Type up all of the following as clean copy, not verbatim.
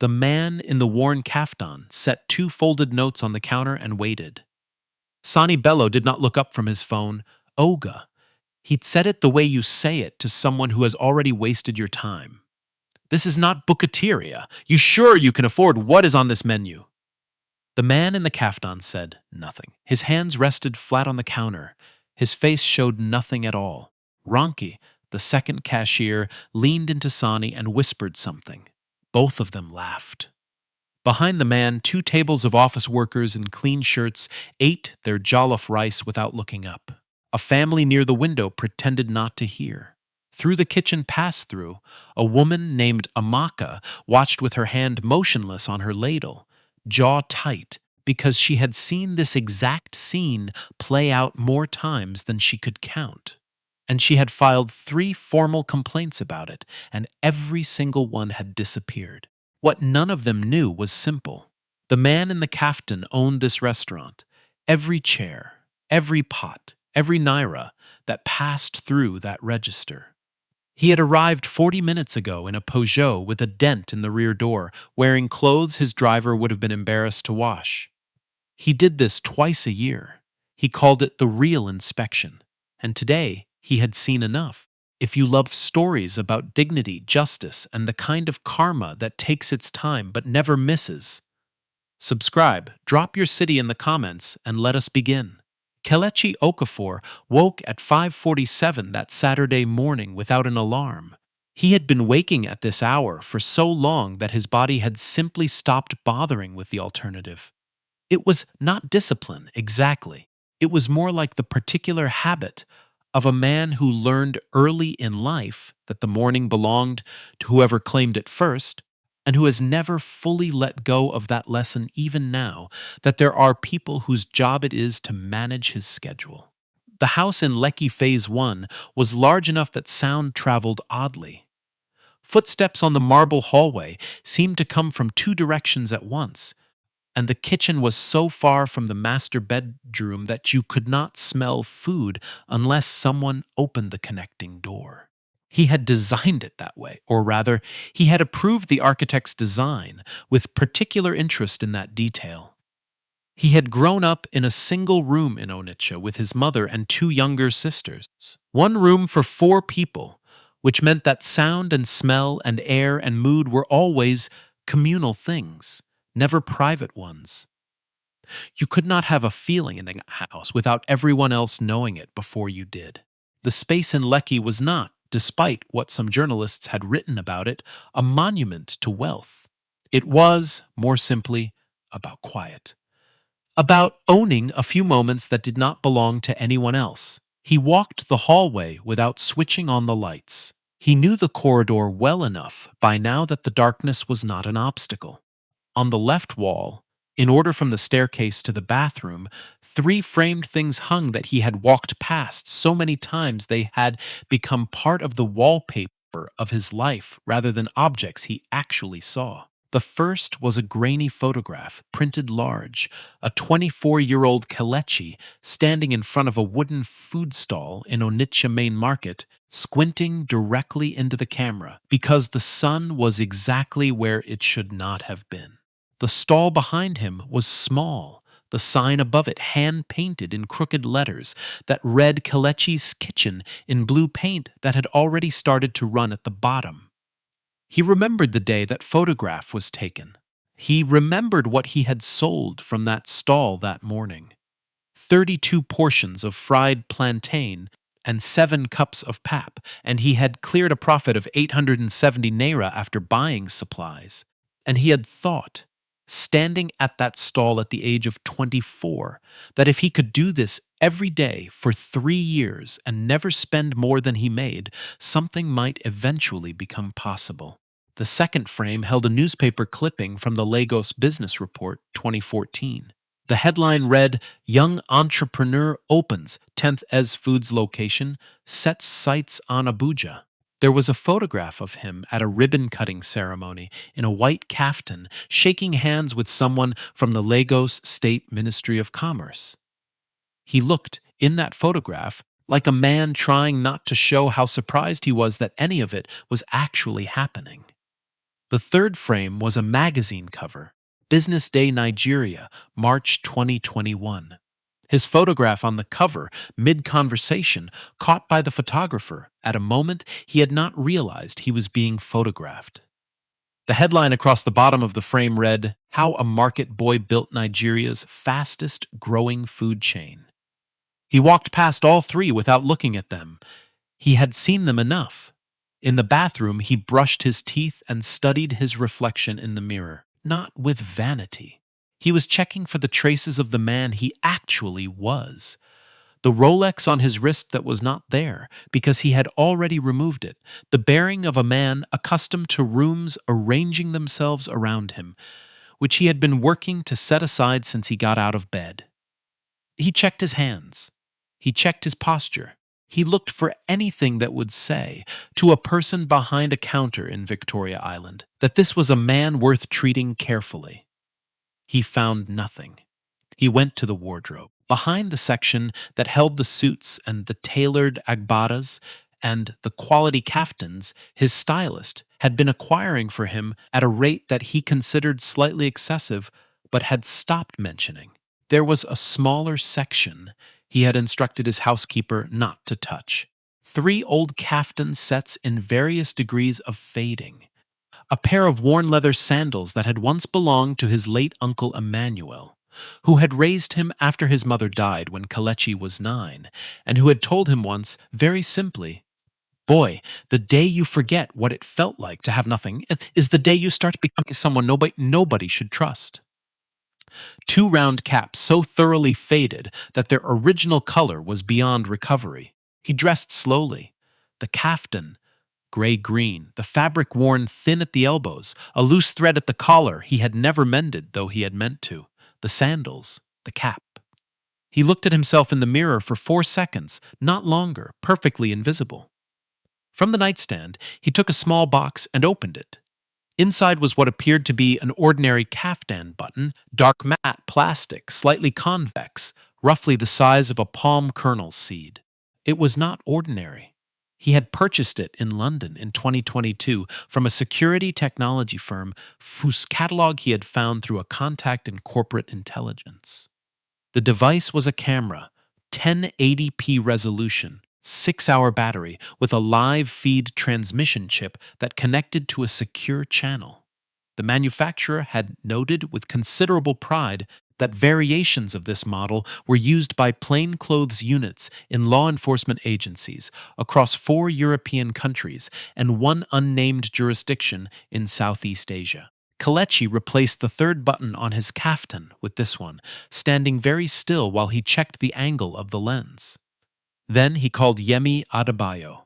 The man in the worn kaftan set two folded notes on the counter and waited. Sonny Bello did not look up from his phone. Oga. He'd said it the way you say it to someone who has already wasted your time. This is not bukateria. You sure you can afford what is on this menu? The man in the kaftan said nothing. His hands rested flat on the counter. His face showed nothing at all. Ronki, the second cashier, leaned into Sonny and whispered something. Both of them laughed. Behind the man, two tables of office workers in clean shirts ate their jollof rice without looking up. A family near the window pretended not to hear. Through the kitchen pass-through, a woman named Amaka watched with her hand motionless on her ladle, jaw tight, because she had seen this exact scene play out more times than she could count. And she had filed 3 formal complaints about it, and every single one had disappeared. What none of them knew was simple. The man in the kaftan owned this restaurant. Every chair, every pot, every naira that passed through that register. He had arrived 40 minutes ago in a Peugeot with a dent in the rear door, wearing clothes his driver would have been embarrassed to wash. He did this twice a year. He called it the real inspection. And today, he had seen enough. If you love stories about dignity, justice, and the kind of karma that takes its time but never misses, subscribe, drop your city in the comments, and let us begin. Kelechi Okafor woke at 5:47 that Saturday morning without an alarm. He had been waking at this hour for so long that his body had simply stopped bothering with the alternative. It was not discipline, exactly. It was more like the particular habit of a man who learned early in life that the morning belonged to whoever claimed it first, and who has never fully let go of that lesson even now, that there are people whose job it is to manage his schedule. The house in Lekki Phase 1 was large enough that sound traveled oddly. Footsteps on the marble hallway seemed to come from 2 directions at once, and the kitchen was so far from the master bedroom that you could not smell food unless someone opened the connecting door. He had designed it that way, or rather, he had approved the architect's design with particular interest in that detail. He had grown up in a single room in Onitsha with his mother and 2 younger sisters. One room for 4 people, which meant that sound and smell and air and mood were always communal things, never private ones. You could not have a feeling in the house without everyone else knowing it before you did. The space in Lekki was not, despite what some journalists had written about it, a monument to wealth. It was, more simply, about quiet. About owning a few moments that did not belong to anyone else. He walked the hallway without switching on the lights. He knew the corridor well enough by now that the darkness was not an obstacle. On the left wall, in order from the staircase to the bathroom, 3 framed things hung that he had walked past so many times they had become part of the wallpaper of his life rather than objects he actually saw. The first was a grainy photograph, printed large, a 24-year-old Kelechi standing in front of a wooden food stall in Onitsha Main Market, squinting directly into the camera, because the sun was exactly where it should not have been. The stall behind him was small, the sign above it hand-painted in crooked letters that read Kelechi's Kitchen in blue paint that had already started to run at the bottom. He remembered the day that photograph was taken. He remembered what he had sold from that stall that morning. 32 portions of fried plantain and 7 cups of pap, and he had cleared a profit of 870 naira after buying supplies. And he had thought, standing at that stall at the age of 24, that if he could do this every day for 3 years and never spend more than he made, something might eventually become possible. The second frame held a newspaper clipping from the Lagos Business Report 2014. The headline read, "Young Entrepreneur Opens 10th ES Foods Location, Sets Sights on Abuja." There was a photograph of him at a ribbon-cutting ceremony in a white kaftan, shaking hands with someone from the Lagos State Ministry of Commerce. He looked, in that photograph, like a man trying not to show how surprised he was that any of it was actually happening. The third frame was a magazine cover, Business Day Nigeria, March 2021. His photograph on the cover, mid conversation, caught by the photographer at a moment he had not realized he was being photographed. The headline across the bottom of the frame read, How a Market Boy Built Nigeria's Fastest Growing Food Chain. He walked past all three without looking at them. He had seen them enough. In the bathroom, he brushed his teeth and studied his reflection in the mirror, not with vanity. He was checking for the traces of the man he actually was. The Rolex on his wrist that was not there, because he had already removed it, the bearing of a man accustomed to rooms arranging themselves around him, which he had been working to set aside since he got out of bed. He checked his hands. He checked his posture. He looked for anything that would say, to a person behind a counter in Victoria Island, that this was a man worth treating carefully. He found nothing. He went to the wardrobe. Behind the section that held the suits and the tailored agbaras and the quality kaftans, his stylist had been acquiring for him at a rate that he considered slightly excessive, but had stopped mentioning. There was a smaller section he had instructed his housekeeper not to touch. 3 old kaftan sets in various degrees of fading. A pair of worn leather sandals that had once belonged to his late uncle Emmanuel, who had raised him after his mother died when Kalechi was 9, and who had told him once, very simply, Boy, the day you forget what it felt like to have nothing is the day you start becoming someone nobody should trust. 2 round caps so thoroughly faded that their original color was beyond recovery. He dressed slowly. The kaftan, gray-green, the fabric worn thin at the elbows, a loose thread at the collar he had never mended though he had meant to, the sandals, the cap. He looked at himself in the mirror for 4 seconds, not longer, perfectly invisible. From the nightstand, he took a small box and opened it. Inside was what appeared to be an ordinary kaftan button, dark matte plastic, slightly convex, roughly the size of a palm kernel seed. It was not ordinary. He had purchased it in London in 2022 from a security technology firm whose catalog he had found through a contact in corporate intelligence. The device was a camera, 1080p resolution, 6-hour battery with a live feed transmission chip that connected to a secure channel. The manufacturer had noted with considerable pride that variations of this model were used by plainclothes units in law enforcement agencies across 4 European countries and 1 unnamed jurisdiction in Southeast Asia. Kalechi replaced the third button on his kaftan with this one, standing very still while he checked the angle of the lens. Then he called Yemi Adebayo.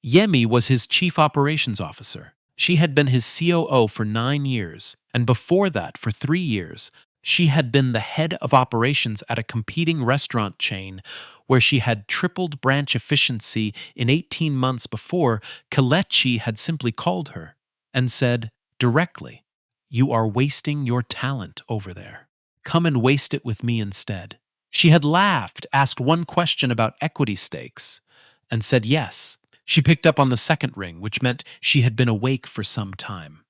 Yemi was his chief operations officer. She had been his COO for 9 years, and before that, for 3 years, she had been the head of operations at a competing restaurant chain where she had tripled branch efficiency in 18 months before. Kalechi had simply called her and said directly, You are wasting your talent over there. Come and waste it with me instead. She had laughed, asked one question about equity stakes, and said yes. She picked up on the second ring, which meant she had been awake for some time.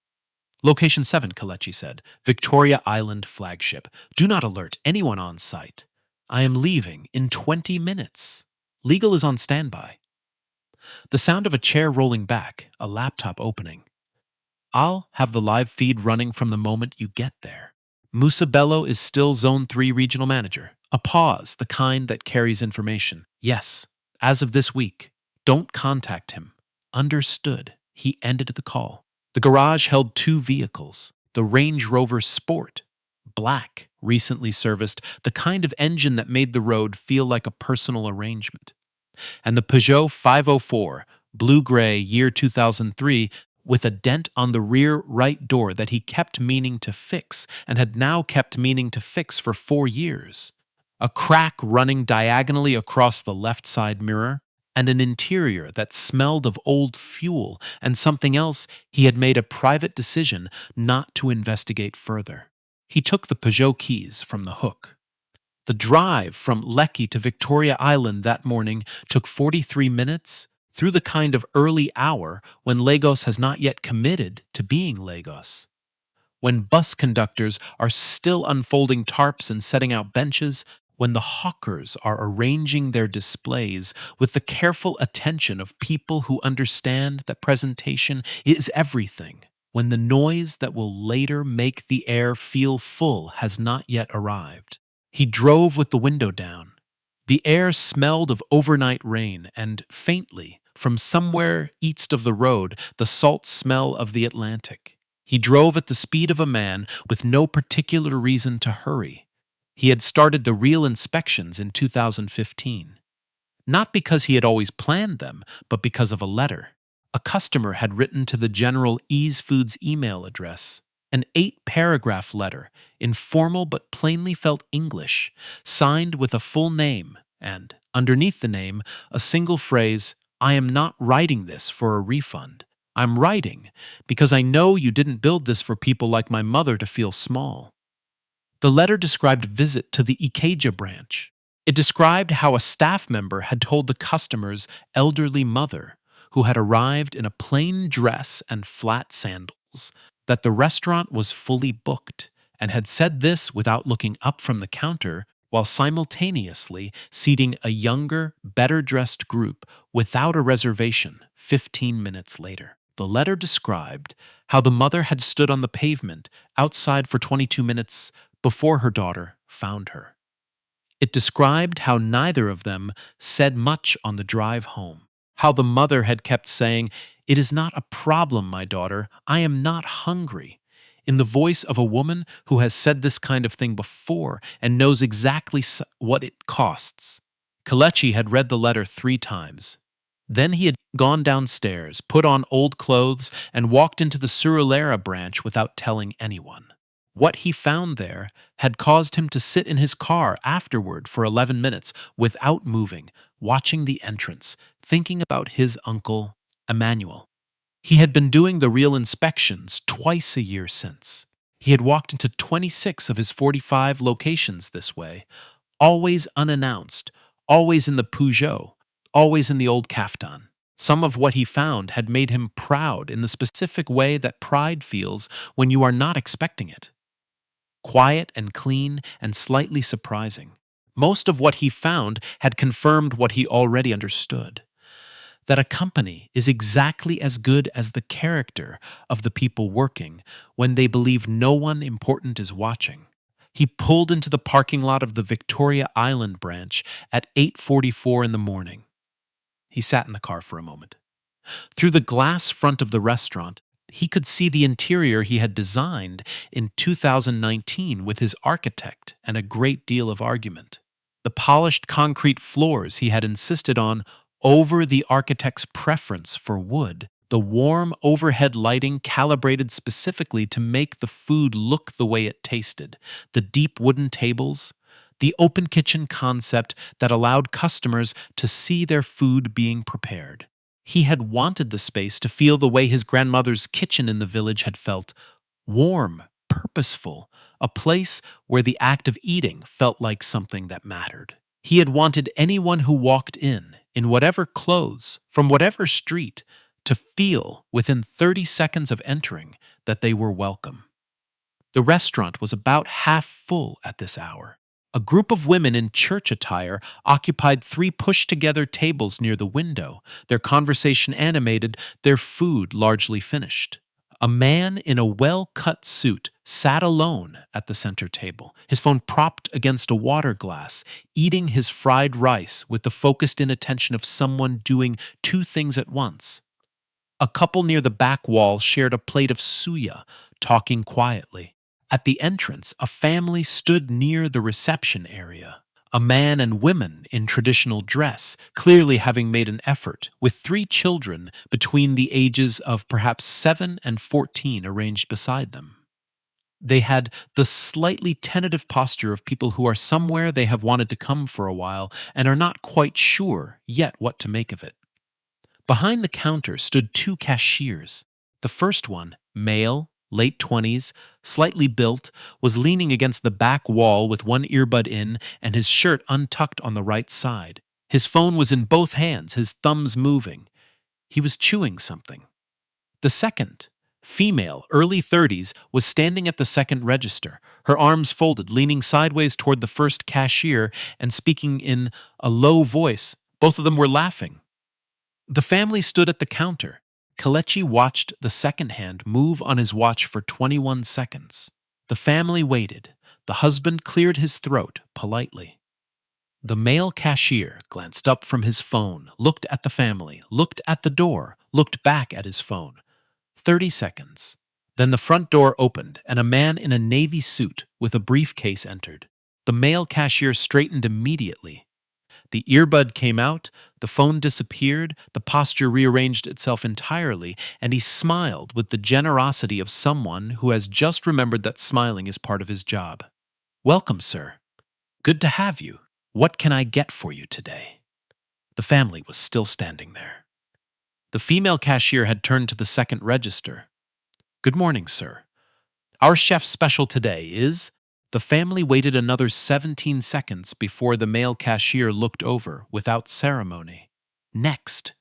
Location 7, Kalechi said. Victoria Island flagship. Do not alert anyone on site. I am leaving in 20 minutes. Legal is on standby. The sound of a chair rolling back, a laptop opening. I'll have the live feed running from the moment you get there. Musa Bello is still Zone 3 regional manager. A pause, the kind that carries information. Yes, as of this week. Don't contact him. Understood. He ended the call. The garage held 2 vehicles. The Range Rover Sport, black, recently serviced, the kind of engine that made the road feel like a personal arrangement. And the Peugeot 504, blue-gray, year 2003, with a dent on the rear right door that he kept meaning to fix and had now kept meaning to fix for 4 years. A crack running diagonally across the left side mirror, and an interior that smelled of old fuel and something else he had made a private decision not to investigate further. He took the Peugeot keys from the hook. The drive from Lekki to Victoria Island that morning took 43 minutes through the kind of early hour when Lagos has not yet committed to being Lagos. When bus conductors are still unfolding tarps and setting out benches, when the hawkers are arranging their displays with the careful attention of people who understand that presentation is everything, when the noise that will later make the air feel full has not yet arrived. He drove with the window down. The air smelled of overnight rain, and faintly, from somewhere east of the road, the salt smell of the Atlantic. He drove at the speed of a man with no particular reason to hurry. He had started the real inspections in 2015. Not because he had always planned them, but because of a letter. A customer had written to the General Ease Foods email address. An 8-paragraph letter, informal but plainly felt English, signed with a full name, and, underneath the name, a single phrase, "I am not writing this for a refund. I'm writing because I know you didn't build this for people like my mother to feel small." The letter described a visit to the Ikeja branch. It described how a staff member had told the customer's elderly mother, who had arrived in a plain dress and flat sandals, that the restaurant was fully booked, and had said this without looking up from the counter while simultaneously seating a younger, better dressed group without a reservation 15 minutes later. The letter described how the mother had stood on the pavement outside for 22 minutes before her daughter found her. It described how neither of them said much on the drive home, how the mother had kept saying, "It is not a problem, my daughter, I am not hungry," in the voice of a woman who has said this kind of thing before and knows exactly what it costs. Kalechi had read the letter 3 times. Then he had gone downstairs, put on old clothes, and walked into the Surulera branch without telling anyone. What he found there had caused him to sit in his car afterward for 11 minutes without moving, watching the entrance, thinking about his uncle, Emmanuel. He had been doing the real inspections twice a year since. He had walked into 26 of his 45 locations this way, always unannounced, always in the Peugeot, always in the old kaftan. Some of what he found had made him proud in the specific way that pride feels when you are not expecting it. Quiet and clean and slightly surprising. Most of what he found had confirmed what he already understood, that a company is exactly as good as the character of the people working when they believe no one important is watching. He pulled into the parking lot of the Victoria Island branch at 8:44 in the morning. He sat in the car for a moment. Through the glass front of the restaurant, he could see the interior he had designed in 2019 with his architect and a great deal of argument. The polished concrete floors he had insisted on over the architect's preference for wood, the warm overhead lighting calibrated specifically to make the food look the way it tasted, the deep wooden tables, the open kitchen concept that allowed customers to see their food being prepared. He had wanted the space to feel the way his grandmother's kitchen in the village had felt, warm, purposeful, a place where the act of eating felt like something that mattered. He had wanted anyone who walked in whatever clothes, from whatever street, to feel, within 30 seconds of entering, that they were welcome. The restaurant was about half full at this hour. A group of women in church attire occupied 3 pushed-together tables near the window, their conversation animated, their food largely finished. A man in a well-cut suit sat alone at the center table, his phone propped against a water glass, eating his fried rice with the focused-in attention of someone doing 2 things at once. A couple near the back wall shared a plate of suya, talking quietly. At the entrance, a family stood near the reception area. A man and women in traditional dress, clearly having made an effort, with 3 children between the ages of perhaps 7 and 14 arranged beside them. They had the slightly tentative posture of people who are somewhere they have wanted to come for a while and are not quite sure yet what to make of it. Behind the counter stood 2 cashiers. The first one, male, late 20s, slightly built, was leaning against the back wall with one earbud in and his shirt untucked on the right side. His phone was in both hands, his thumbs moving. He was chewing something. The second, female, early 30s, was standing at the second register, her arms folded, leaning sideways toward the first cashier and speaking in a low voice. Both of them were laughing. The family stood at the counter. Kelechi watched the second hand move on his watch for 21 seconds. The family waited. The husband cleared his throat politely. The male cashier glanced up from his phone, looked at the family, looked at the door, looked back at his phone. 30 seconds. Then the front door opened and a man in a navy suit with a briefcase entered. The male cashier straightened immediately. The earbud came out, the phone disappeared, the posture rearranged itself entirely, and he smiled with the generosity of someone who has just remembered that smiling is part of his job. "Welcome, sir. Good to have you. What can I get for you today?" The family was still standing there. The female cashier had turned to the second register. "Good morning, sir. Our chef's special today is..." The family waited another 17 seconds before the male cashier looked over without ceremony. "Next."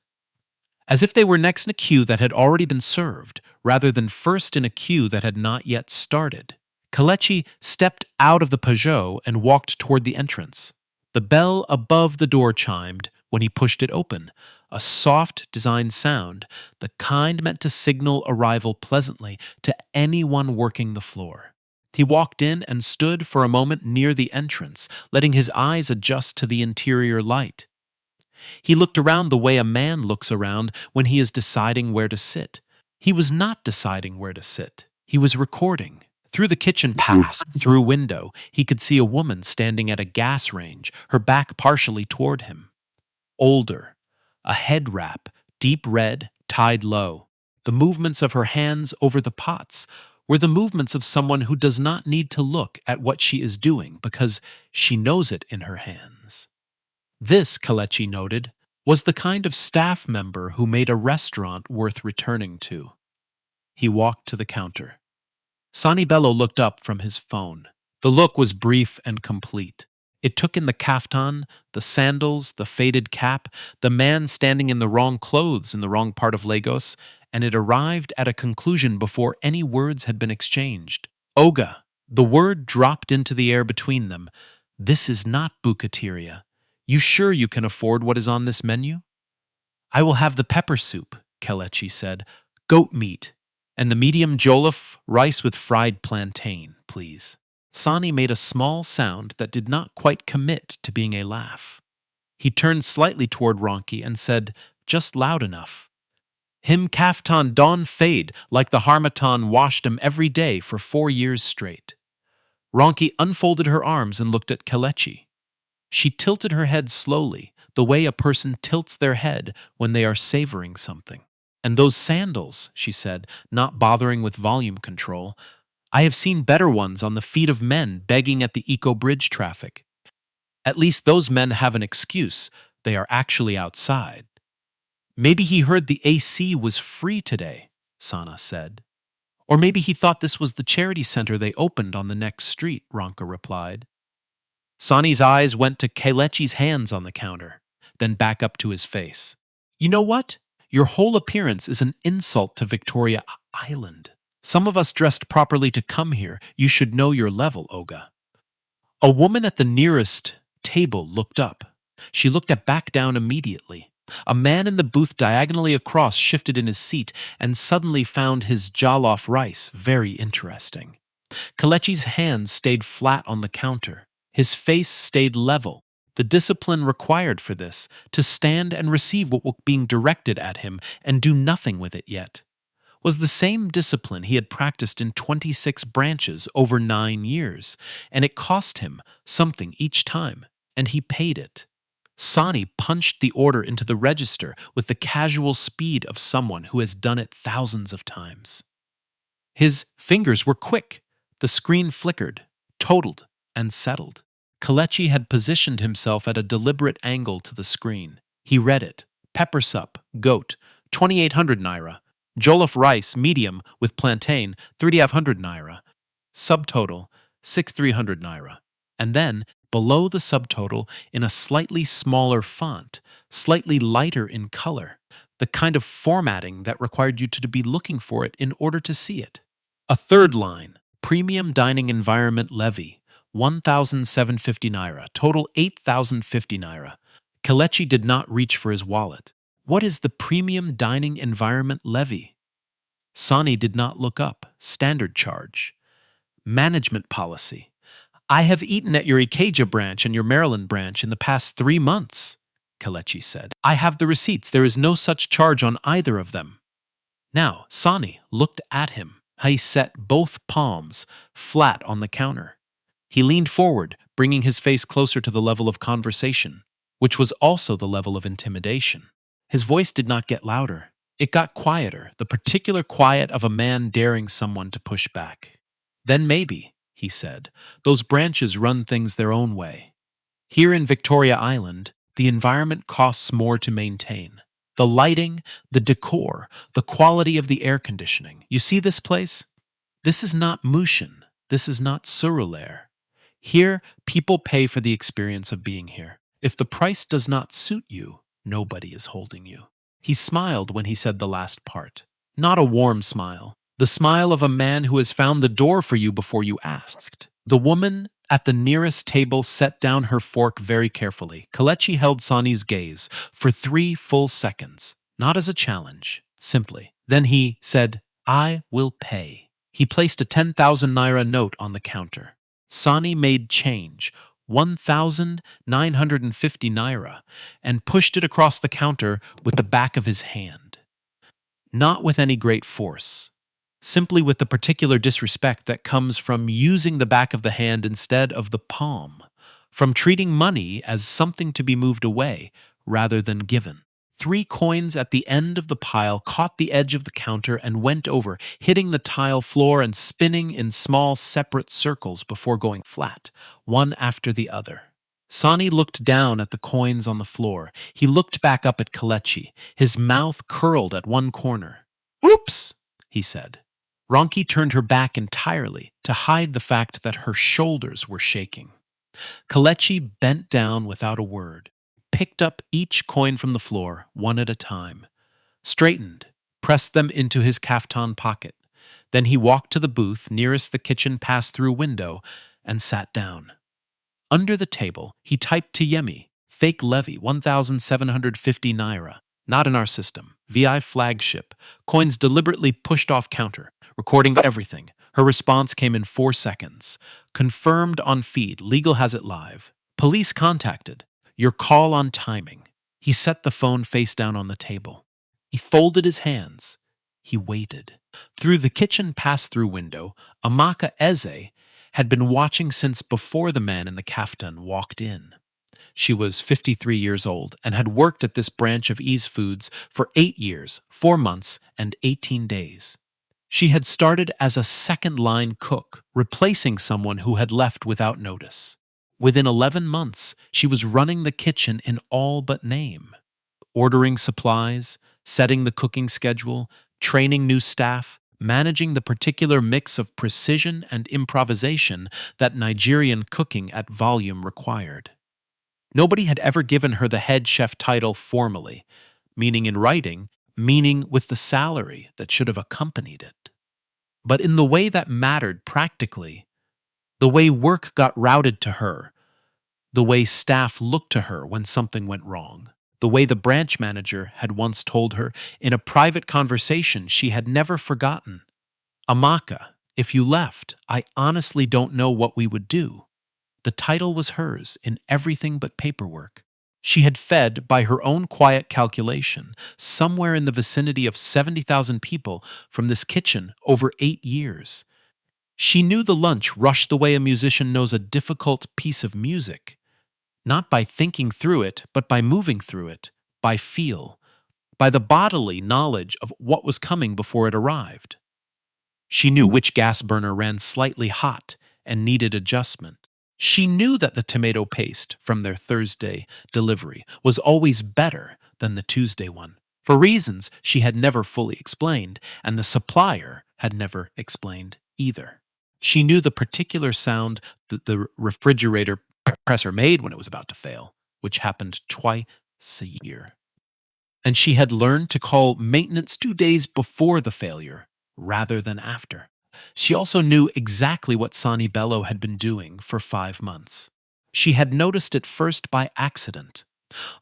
As if they were next in a queue that had already been served, rather than first in a queue that had not yet started. Kelechi stepped out of the Peugeot and walked toward the entrance. The bell above the door chimed when he pushed it open, a soft designed sound, the kind meant to signal arrival pleasantly to anyone working the floor. He walked in and stood for a moment near the entrance, letting his eyes adjust to the interior light. He looked around the way a man looks around when he is deciding where to sit. He was not deciding where to sit. He was recording. Through the kitchen pass-through window, he could see a woman standing at a gas range, her back partially toward him. Older, a head wrap, deep red, tied low. The movements of her hands over the pots were the movements of someone who does not need to look at what she is doing because she knows it in her hands. This, Kelechi noted, was the kind of staff member who made a restaurant worth returning to. He walked to the counter. Sonny Bello looked up from his phone. The look was brief and complete. It took in the kaftan, the sandals, the faded cap, the man standing in the wrong clothes in the wrong part of Lagos, and it arrived at a conclusion before any words had been exchanged. "Oga." The word dropped into the air between them. "This is not bukateria. You sure you can afford what is on this menu?" "I will have the pepper soup," Kelechi said. "Goat meat. And the medium jollof rice with fried plantain, please." Sani made a small sound that did not quite commit to being a laugh. He turned slightly toward Ronki and said, just loud enough, "Him kaftan don fade like the harmattan washed him every day for 4 years straight." Ronki unfolded her arms and looked at Kelechi. She tilted her head slowly, the way a person tilts their head when they are savoring something. "And those sandals," she said, not bothering with volume control. "I have seen better ones on the feet of men begging at the eco-bridge traffic. At least those men have an excuse. They are actually outside." "Maybe he heard the AC was free today," Sana said. "Or maybe he thought this was the charity center they opened on the next street," Ronka replied. Sani's eyes went to Kelechi's hands on the counter, then back up to his face. "You know what? Your whole appearance is an insult to Victoria Island. Some of us dressed properly to come here. You should know your level, Oga." A woman at the nearest table looked up. She looked back down immediately. A man in the booth diagonally across shifted in his seat and suddenly found his jollof rice very interesting. Kelechi's hands stayed flat on the counter. His face stayed level. The discipline required for this, to stand and receive what was being directed at him and do nothing with it yet, was the same discipline he had practiced in 26 branches over 9 years, and it cost him something each time, and he paid it. Sani punched the order into the register with the casual speed of someone who has done it thousands of times. His fingers were quick. The screen flickered, totaled, and settled. Kelechi had positioned himself at a deliberate angle to the screen. He read it. Pepper sup, goat, 2,800 naira. Jollof rice, medium, with plantain, 3,500 naira. Subtotal, 6,300 naira. And then, below the subtotal, in a slightly smaller font, slightly lighter in color, the kind of formatting that required you to be looking for it in order to see it. A third line, premium dining environment levy, 1,750 naira, total 8,050 naira. Kelechi did not reach for his wallet. What is the premium dining environment levy? Sani did not look up. Standard charge. Management policy. I have eaten at your Ikeja branch and your Maryland branch in the past 3 months, Kelechi said. I have the receipts. There is no such charge on either of them. Now, Sani looked at him. He set both palms flat on the counter. He leaned forward, bringing his face closer to the level of conversation, which was also the level of intimidation. His voice did not get louder. It got quieter, the particular quiet of a man daring someone to push back. Then maybe, he said, those branches run things their own way. Here in Victoria Island, the environment costs more to maintain. The lighting, the decor, the quality of the air conditioning. You see this place? This is not Mushin. This is not Surulair. Here, people pay for the experience of being here. If the price does not suit you, nobody is holding you. He smiled when he said the last part. Not a warm smile. The smile of a man who has found the door for you before you asked. The woman at the nearest table set down her fork very carefully. Kelechi held Sani's gaze for 3 full seconds, not as a challenge, simply. Then he said, I will pay. He placed a 10,000 naira note on the counter. Sani made change, 1,950 naira, and pushed it across the counter with the back of his hand. Not with any great force, simply with the particular disrespect that comes from using the back of the hand instead of the palm, from treating money as something to be moved away rather than given. 3 coins at the end of the pile caught the edge of the counter and went over, hitting the tile floor and spinning in small separate circles before going flat, one after the other. Sani looked down at the coins on the floor. He looked back up at Kelechi, his mouth curled at one corner. Oops, he said. Ronki turned her back entirely to hide the fact that her shoulders were shaking. Kelechi bent down without a word, picked up each coin from the floor, one at a time, straightened, pressed them into his kaftan pocket. Then he walked to the booth nearest the kitchen pass-through window and sat down. Under the table, he typed to Yemi, fake levy, 1,750 naira. Not in our system. VI flagship. Coins deliberately pushed off counter, recording everything. Her response came in 4 seconds. Confirmed on feed. Legal has it live. Police contacted. Your call on timing. He set the phone face down on the table. He folded his hands. He waited. Through the kitchen pass-through window, Amaka Eze had been watching since before the man in the kaftan walked in. She was 53 years old and had worked at this branch of Ease Foods for 8 years, 4 months, and 18 days. She had started as a second-line cook, replacing someone who had left without notice. Within 11 months, she was running the kitchen in all but name, ordering supplies, setting the cooking schedule, training new staff, managing the particular mix of precision and improvisation that Nigerian cooking at volume required. Nobody had ever given her the head chef title formally, meaning in writing, meaning with the salary that should have accompanied it. But in the way that mattered practically, the way work got routed to her, the way staff looked to her when something went wrong, the way the branch manager had once told her in a private conversation she had never forgotten. Amaka, if you left, I honestly don't know what we would do. The title was hers in everything but paperwork. She had fed, by her own quiet calculation, somewhere in the vicinity of 70,000 people from this kitchen over 8 years. She knew the lunch rushed the way a musician knows a difficult piece of music, not by thinking through it, but by moving through it, by feel, by the bodily knowledge of what was coming before it arrived. She knew which gas burner ran slightly hot and needed adjustment. She knew that the tomato paste from their Thursday delivery was always better than the Tuesday one, for reasons she had never fully explained, and the supplier had never explained either. She knew the particular sound that the refrigerator compressor made when it was about to fail, which happened twice a year. and she had learned to call maintenance 2 days before the failure rather than after. She also knew exactly what Sonny Bello had been doing for 5 months. She had noticed it first by accident.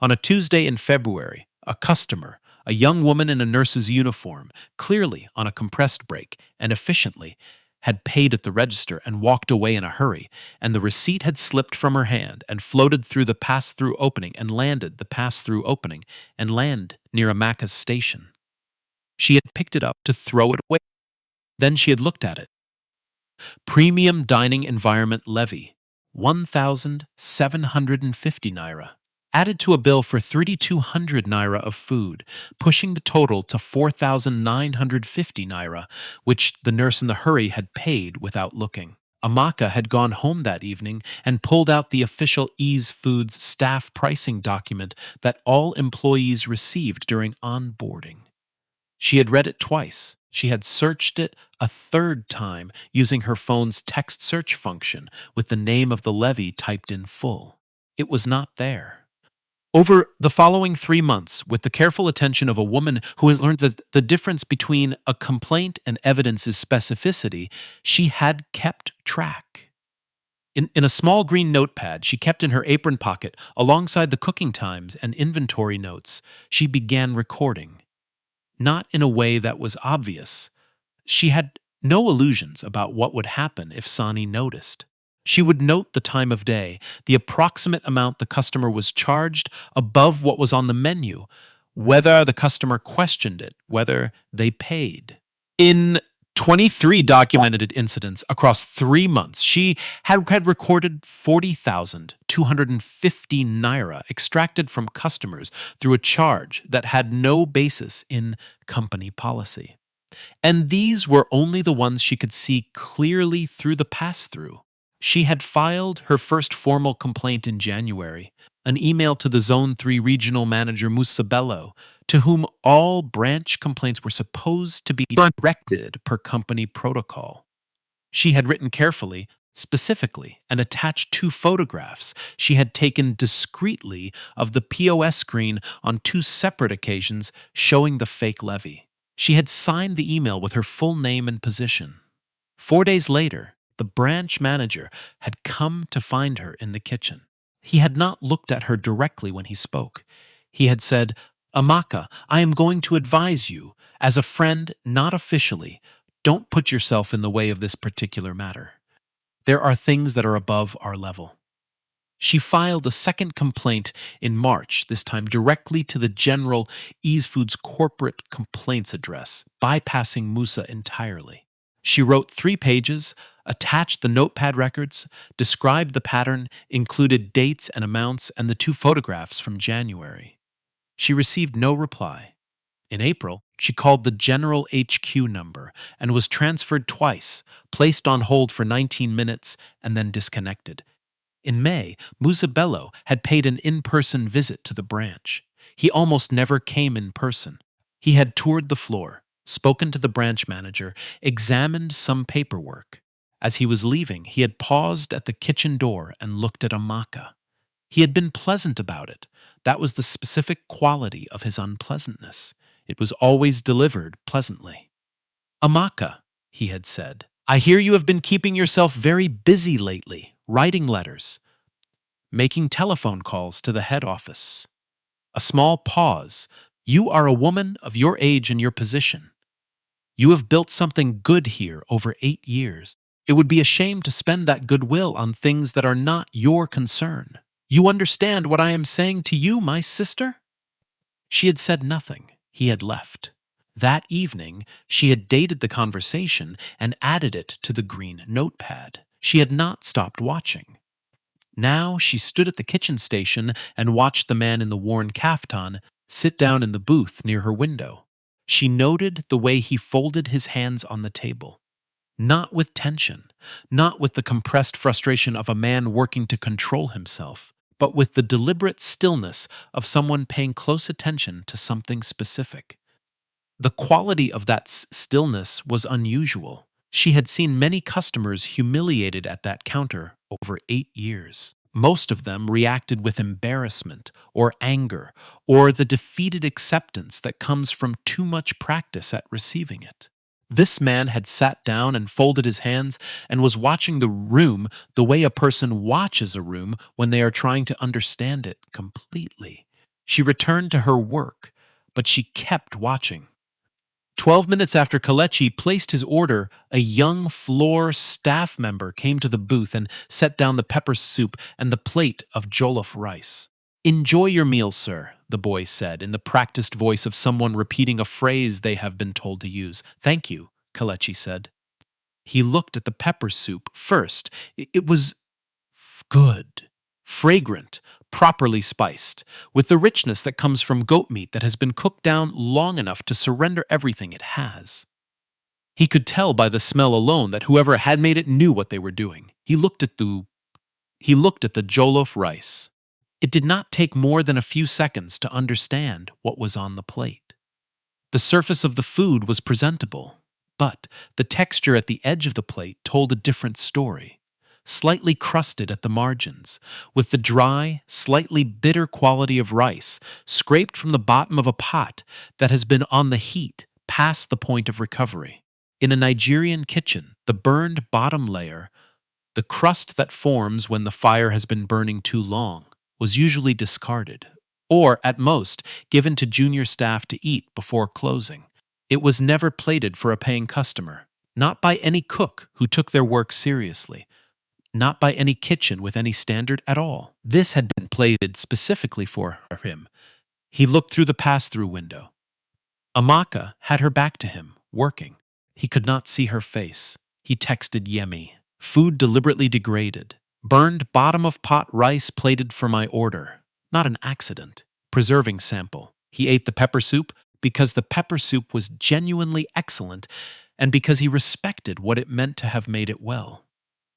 On a Tuesday in February, a customer, a young woman in a nurse's uniform, clearly on a compressed break and efficiently, had paid at the register and walked away in a hurry, and the receipt had slipped from her hand and floated through the pass-through opening and landed the pass-through opening and land near Amaka's station. She had picked it up to throw it away. Then she had looked at it. Premium dining environment levy, 1,750 naira. Added to a bill for 3,200 naira of food, pushing the total to 4,950 naira, which the nurse in the hurry had paid without looking. Amaka had gone home that evening and pulled out the official Ease Foods staff pricing document that all employees received during onboarding. She had read it twice. She had searched it a third time using her phone's text search function with the name of the levy typed in full. It was not there. Over the following 3 months, with the careful attention of a woman who has learned that the difference between a complaint and evidence is specificity, she had kept track. In a small green notepad she kept in her apron pocket, alongside the cooking times and inventory notes, she began recording. Not in a way that was obvious. She had no illusions about what would happen if Sani noticed. She would note the time of day, the approximate amount the customer was charged above what was on the menu, whether the customer questioned it, whether they paid. In 23 documented incidents across 3 months, she had recorded 40,250 naira extracted from customers through a charge that had no basis in company policy. And these were only the ones she could see clearly through the pass through. She had filed her first formal complaint in January, an email to the Zone 3 regional manager Musa Bello, to whom all branch complaints were supposed to be directed per company protocol. She had written carefully, specifically, and attached 2 photographs she had taken discreetly of the POS screen on 2 separate occasions showing the fake levy. She had signed the email with her full name and position. 4 days later, the branch manager had come to find her in the kitchen. He had not looked at her directly when he spoke. He had said, "Amaka, I am going to advise you, as a friend, not officially, don't put yourself in the way of this particular matter. There are things that are above our level." She filed a second complaint in March, this time directly to the general Ease Foods corporate complaints address, bypassing Musa entirely. She wrote 3 pages, attached the notepad records, described the pattern, included dates and amounts, and the 2 photographs from January. She received no reply. In April, she called the General HQ number and was transferred twice, placed on hold for 19 minutes, and then disconnected. In May, Musa Bello had paid an in-person visit to the branch. He almost never came in person. He had toured the floor, spoken to the branch manager, examined some paperwork. As he was leaving, he had paused at the kitchen door and looked at Amaka. He had been pleasant about it. That was the specific quality of his unpleasantness. It was always delivered pleasantly. "Amaka," he had said, "I hear you have been keeping yourself very busy lately, writing letters, making telephone calls to the head office." A small pause. "You are a woman of your age and your position. You have built something good here over 8 years. It would be a shame to spend that goodwill on things that are not your concern. You understand what I am saying to you, my sister?" She had said nothing. He had left. That evening, she had dated the conversation and added it to the green notepad. She had not stopped watching. Now she stood at the kitchen station and watched the man in the worn kaftan sit down in the booth near her window. She noted the way he folded his hands on the table. Not with tension, not with the compressed frustration of a man working to control himself, but with the deliberate stillness of someone paying close attention to something specific. The quality of that stillness was unusual. She had seen many customers humiliated at that counter over 8 years. Most of them reacted with embarrassment or anger or the defeated acceptance that comes from too much practice at receiving it. This man had sat down and folded his hands and was watching the room the way a person watches a room when they are trying to understand it completely. She returned to her work, but she kept watching. 12 minutes after Kalechi placed his order, a young floor staff member came to the booth and set down the pepper soup and the plate of jollof rice. Enjoy your meal, sir, the boy said in the practiced voice of someone repeating a phrase they have been told to use. Thank you, Kalechi said. He looked at the pepper soup first. It was good, fragrant, properly spiced, with the richness that comes from goat meat that has been cooked down long enough to surrender everything it has. He could tell by the smell alone that whoever had made it knew what they were doing. He looked at the jollof rice. It did not take more than a few seconds to understand what was on the plate. The surface of the food was presentable, but the texture at the edge of the plate told a different story. Slightly crusted at the margins, with the dry, slightly bitter quality of rice scraped from the bottom of a pot that has been on the heat past the point of recovery. In a Nigerian kitchen, the burned bottom layer, the crust that forms when the fire has been burning too long, was usually discarded, or at most given to junior staff to eat before closing. It was never plated for a paying customer, not by any cook who took their work seriously, not by any kitchen with any standard at all. This had been plated specifically for him. He looked through the pass-through window. Amaka had her back to him, working. He could not see her face. He texted Yemi. Food deliberately degraded. Burned bottom of pot rice plated for my order. Not an accident. Preserving sample. He ate the pepper soup because the pepper soup was genuinely excellent and because he respected what it meant to have made it well.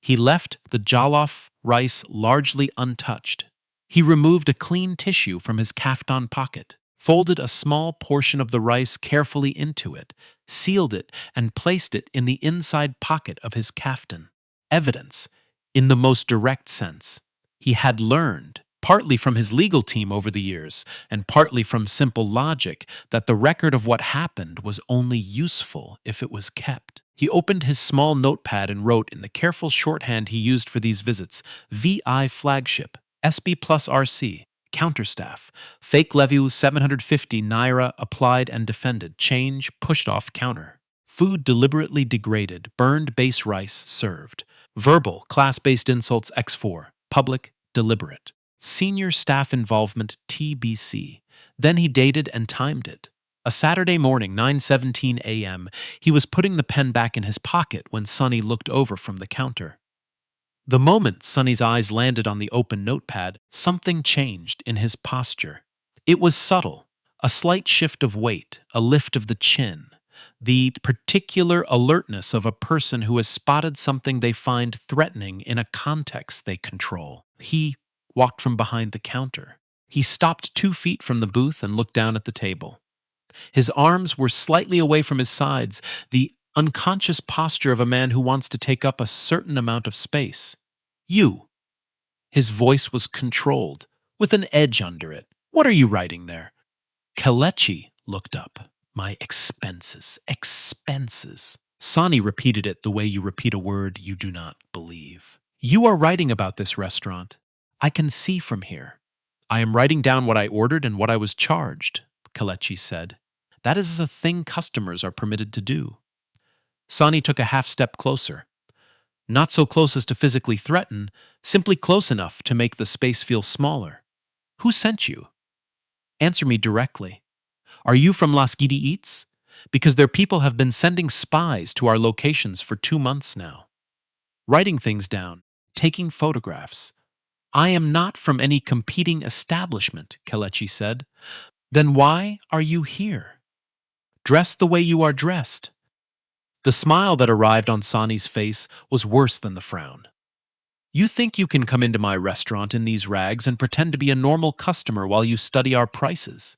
He left the jollof rice largely untouched. He removed a clean tissue from his kaftan pocket, folded a small portion of the rice carefully into it, sealed it, and placed it in the inside pocket of his kaftan. Evidence, in the most direct sense. He had learned, partly from his legal team over the years, and partly from simple logic, that the record of what happened was only useful if it was kept. He opened his small notepad and wrote in the careful shorthand he used for these visits, VI flagship, SB plus RC, counterstaff, fake levy 750 naira applied and defended, change pushed off counter. Food deliberately degraded, burned base rice served. Verbal, class-based insults X4, public, deliberate. Senior staff involvement TBC. Then he dated and timed it. A Saturday morning, 9:17 a.m., he was putting the pen back in his pocket when Sonny looked over from the counter. The moment Sonny's eyes landed on the open notepad, something changed in his posture. It was subtle, a slight shift of weight, a lift of the chin, the particular alertness of a person who has spotted something they find threatening in a context they control. He walked from behind the counter. He stopped 2 feet from the booth and looked down at the table. His arms were slightly away from his sides, the unconscious posture of a man who wants to take up a certain amount of space. You. His voice was controlled, with an edge under it. What are you writing there? Kelechi looked up. My expenses, expenses. Sani repeated it the way you repeat a word you do not believe. You are writing about this restaurant. I can see from here. I am writing down what I ordered and what I was charged, Kelechi said. That is a thing customers are permitted to do. Sani took a half step closer. Not so close as to physically threaten, simply close enough to make the space feel smaller. Who sent you? Answer me directly. Are you from Las Gidi Eats? Because their people have been sending spies to our locations for 2 months now. Writing things down, taking photographs. I am not from any competing establishment, Kelechi said. Then why are you here? Dressed the way you are dressed. The smile that arrived on Sani's face was worse than the frown. You think you can come into my restaurant in these rags and pretend to be a normal customer while you study our prices?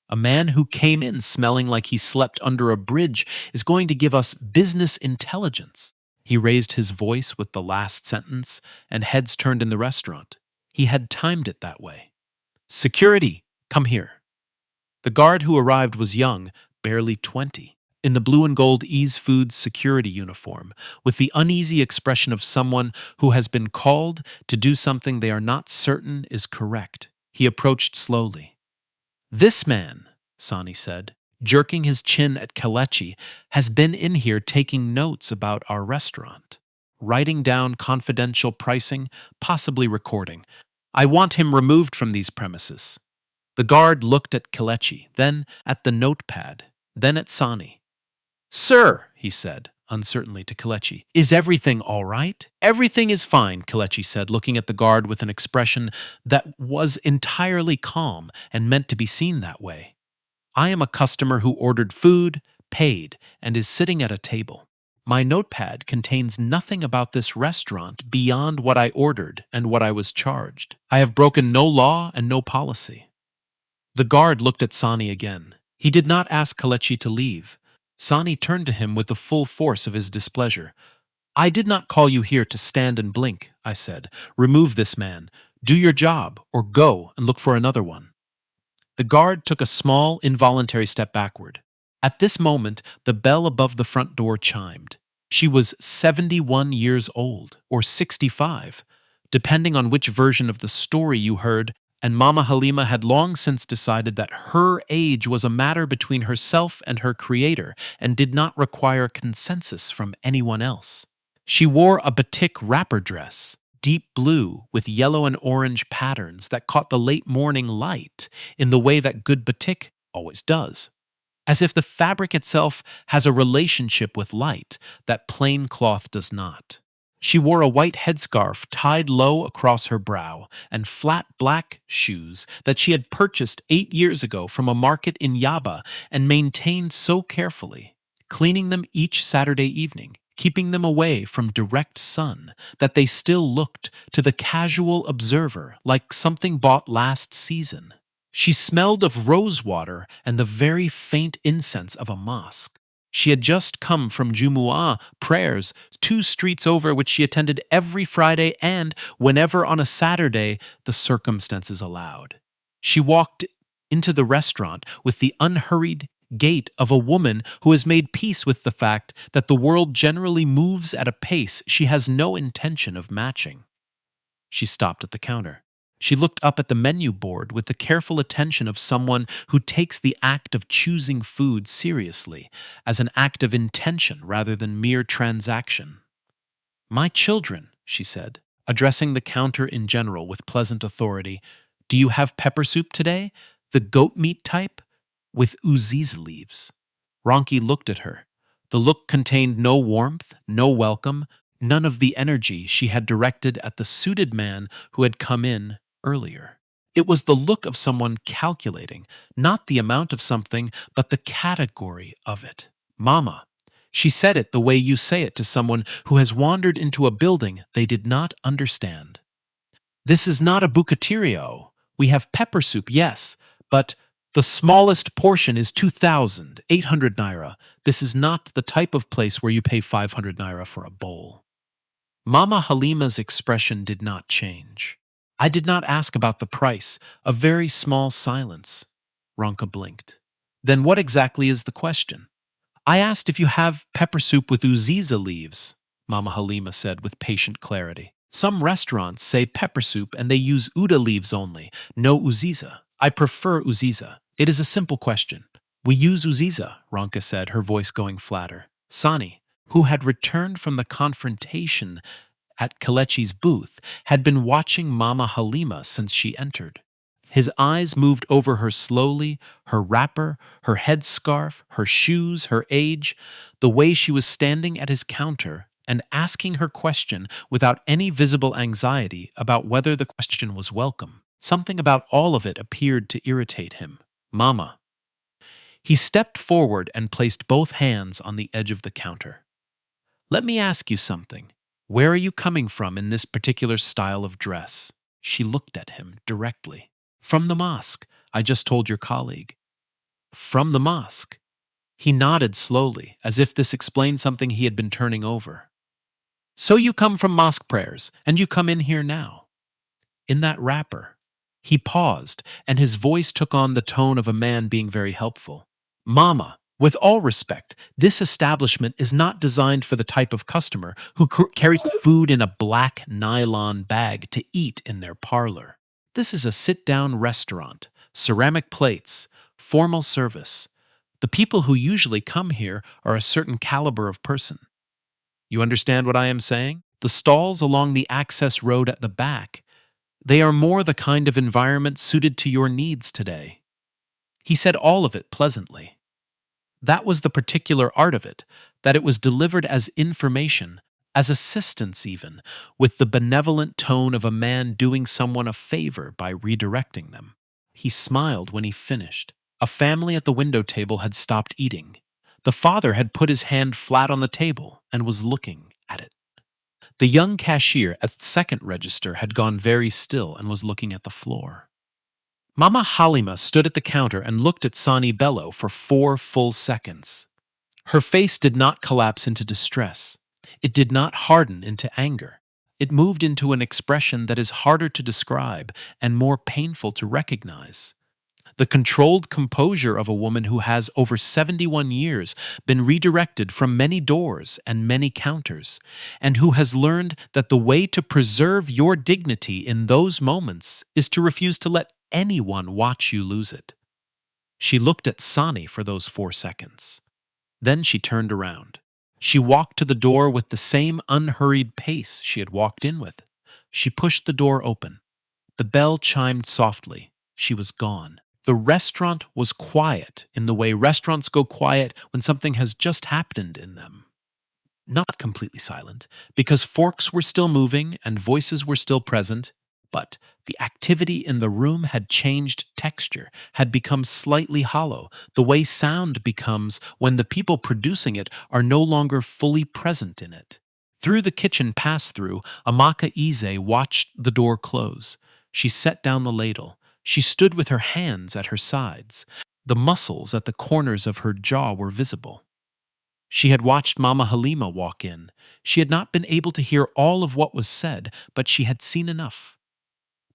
A man who came in smelling like he slept under a bridge is going to give us business intelligence. He raised his voice with the last sentence, and heads turned in the restaurant. He had timed it that way. Security, come here. The guard who arrived was young, barely 20, in the blue and gold Ease Foods security uniform, with the uneasy expression of someone who has been called to do something they are not certain is correct. He approached slowly. This man, Sani said, jerking his chin at Kelechi, has been in here taking notes about our restaurant, writing down confidential pricing, possibly recording. I want him removed from these premises. The guard looked at Kelechi, then at the notepad, then at Sani. Sir, he said, uncertainly to Kelechi, is everything all right? Everything is fine, Kelechi said, looking at the guard with an expression that was entirely calm and meant to be seen that way. I am a customer who ordered food, paid, and is sitting at a table. My notepad contains nothing about this restaurant beyond what I ordered and what I was charged. I have broken no law and no policy. The guard looked at Sani again. He did not ask Kelechi to leave. Sani turned to him with the full force of his displeasure. I did not call you here to stand and blink, I said. Remove this man. Do your job, or go and look for another one. The guard took a small, involuntary step backward. At this moment, the bell above the front door chimed. She was 71 years old, or 65, depending on which version of the story you heard, and Mama Halima had long since decided that her age was a matter between herself and her creator and did not require consensus from anyone else. She wore a batik wrapper dress, deep blue with yellow and orange patterns that caught the late morning light in the way that good batik always does, as if the fabric itself has a relationship with light that plain cloth does not. She wore a white headscarf tied low across her brow and flat black shoes that she had purchased 8 years ago from a market in Yaba and maintained so carefully, cleaning them each Saturday evening, keeping them away from direct sun, that they still looked to the casual observer like something bought last season. She smelled of rosewater and the very faint incense of a mosque. She had just come from Jumu'ah prayers, 2 streets over, which she attended every Friday and whenever on a Saturday the circumstances allowed. She walked into the restaurant with the unhurried gait of a woman who has made peace with the fact that the world generally moves at a pace she has no intention of matching. She stopped at the counter. She looked up at the menu board with the careful attention of someone who takes the act of choosing food seriously, as an act of intention rather than mere transaction. My children, she said, addressing the counter in general with pleasant authority, do you have pepper soup today? The goat meat type? With uziza leaves. Ronki looked at her. The look contained no warmth, no welcome, none of the energy she had directed at the suited man who had come in earlier. It was the look of someone calculating, not the amount of something, but the category of it. Mama. She said it the way you say it to someone who has wandered into a building they did not understand. This is not a bucaterio. We have pepper soup, yes, but the smallest portion is 2,800 naira. This is not the type of place where you pay 500 naira for a bowl. Mama Halima's expression did not change. I did not ask about the price. A very small silence. Ronka blinked. Then what exactly is the question? I asked if you have pepper soup with uziza leaves, Mama Halima said with patient clarity. Some restaurants say pepper soup and they use uda leaves only, no uziza. I prefer uziza. It is a simple question. We use uziza, Ronka said, her voice going flatter. Sani, who had returned from the confrontation at Kelechi's booth, had been watching Mama Halima since she entered. His eyes moved over her slowly, her wrapper, her headscarf, her shoes, her age, the way she was standing at his counter and asking her question without any visible anxiety about whether the question was welcome. Something about all of it appeared to irritate him. Mama. He stepped forward and placed both hands on the edge of the counter. Let me ask you something. Where are you coming from in this particular style of dress? She looked at him directly. From the mosque, I just told your colleague. From the mosque. He nodded slowly, as if this explained something he had been turning over. So you come from mosque prayers, and you come in here now. in that wrapper. He paused, and his voice took on the tone of a man being very helpful. Mama, with all respect, this establishment is not designed for the type of customer who carries food in a black nylon bag to eat in their parlor. This is a sit-down restaurant, ceramic plates, formal service. The people who usually come here are a certain caliber of person. You understand what I am saying? The stalls along the access road at the back, they are more the kind of environment suited to your needs today. He said all of it pleasantly. That was the particular art of it, that it was delivered as information, as assistance even, with the benevolent tone of a man doing someone a favor by redirecting them. He smiled when he finished. A family at the window table had stopped eating. The father had put his hand flat on the table and was looking at it. The young cashier at the second register had gone very still and was looking at the floor. Mama Halima stood at the counter and looked at Sani Bello for 4 full seconds. Her face did not collapse into distress. It did not harden into anger. It moved into an expression that is harder to describe and more painful to recognize. The controlled composure of a woman who has, over 71 years, been redirected from many doors and many counters, and who has learned that the way to preserve your dignity in those moments is to refuse to let anyone watch you lose it. She looked at Sani for those 4 seconds. Then she turned around. She walked to the door with the same unhurried pace she had walked in with. She pushed the door open. The bell chimed softly. She was gone. The restaurant was quiet in the way restaurants go quiet when something has just happened in them. Not completely silent, because forks were still moving and voices were still present, but the activity in the room had changed texture, had become slightly hollow, the way sound becomes when the people producing it are no longer fully present in it. Through the kitchen pass-through, Amaka Ize watched the door close. She set down the ladle. She stood with her hands at her sides. The muscles at the corners of her jaw were visible. She had watched Mama Halima walk in. She had not been able to hear all of what was said, but she had seen enough.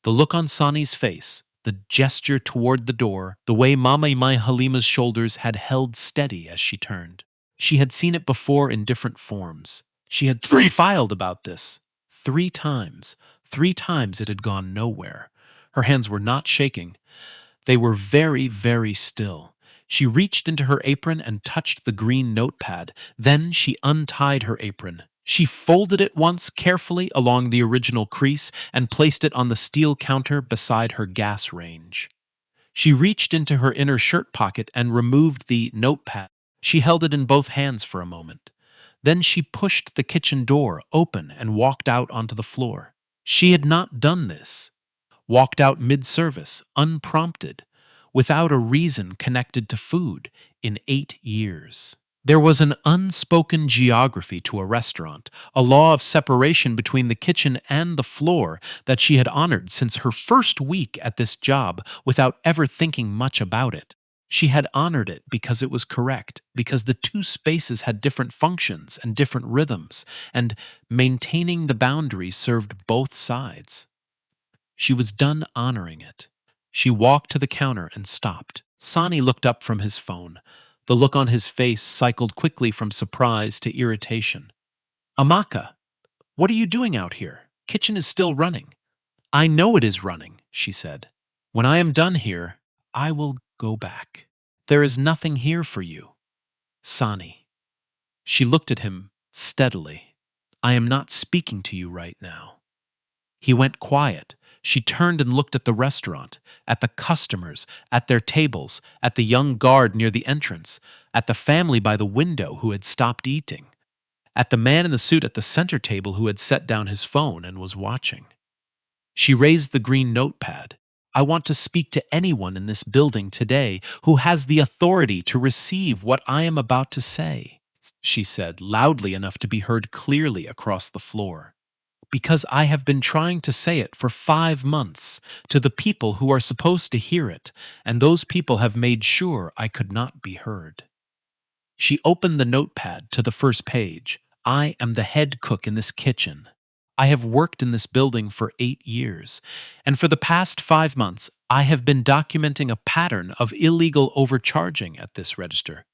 The look on Sani's face, the gesture toward the door, the way Mama Imai Halima's shoulders had held steady as she turned. She had seen it before in different forms. She had filed about this. 3 times. 3 times it had gone nowhere. Her hands were not shaking. They were very, very still. She reached into her apron and touched the green notepad. Then she untied her apron. She folded it once carefully along the original crease and placed it on the steel counter beside her gas range. She reached into her inner shirt pocket and removed the notepad. She held it in both hands for a moment. Then she pushed the kitchen door open and walked out onto the floor. She had not done this. Walked out mid-service, unprompted, without a reason connected to food, in 8 years. There was an unspoken geography to a restaurant, a law of separation between the kitchen and the floor that she had honored since her first week at this job without ever thinking much about it. She had honored it because it was correct, because the two spaces had different functions and different rhythms, and maintaining the boundary served both sides. She was done honoring it. She walked to the counter and stopped. Sani looked up from his phone. The look on his face cycled quickly from surprise to irritation. Amaka, what are you doing out here? Kitchen is still running. I know it is running, she said. When I am done here, I will go back. There is nothing here for you. Sani. She looked at him steadily. I am not speaking to you right now. He went quiet. She turned and looked at the restaurant, at the customers, at their tables, at the young guard near the entrance, at the family by the window who had stopped eating, at the man in the suit at the center table who had set down his phone and was watching. She raised the green notepad. I want to speak to anyone in this building today who has the authority to receive what I am about to say, she said, loudly enough to be heard clearly across the floor. Because I have been trying to say it for 5 months to the people who are supposed to hear it, and those people have made sure I could not be heard. She opened the notepad to the first page. I am the head cook in this kitchen. I have worked in this building for 8 years, and for the past 5 months, I have been documenting a pattern of illegal overcharging at this register.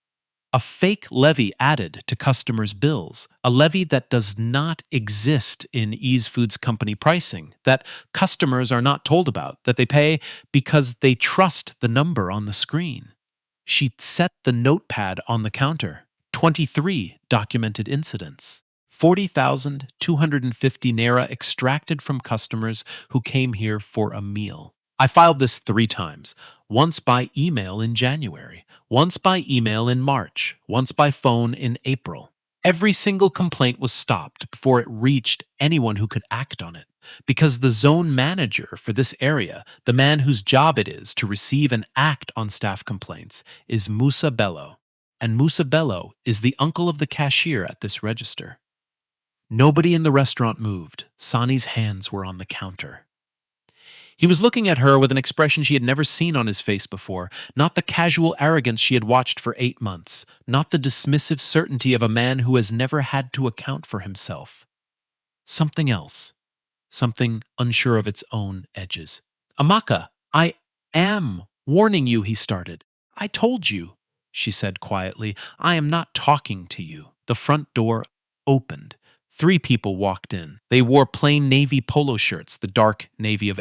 A fake levy added to customers' bills, a levy that does not exist in Ease Foods company pricing, that customers are not told about, that they pay because they trust the number on the screen. She set the notepad on the counter. 23 documented incidents. 40,250 naira extracted from customers who came here for a meal. I filed this 3 times, once by email in January, once by email in March, once by phone in April. Every single complaint was stopped before it reached anyone who could act on it, because the zone manager for this area, the man whose job it is to receive and act on staff complaints, is Musa Bello. And Musa Bello is the uncle of the cashier at this register. Nobody in the restaurant moved. Sani's hands were on the counter. He was looking at her with an expression she had never seen on his face before, not the casual arrogance she had watched for 8 months, not the dismissive certainty of a man who has never had to account for himself. Something else, something unsure of its own edges. Amaka, I am warning you, he started. I told you, she said quietly. I am not talking to you. The front door opened. 3 people walked in. They wore plain navy polo shirts, the dark navy of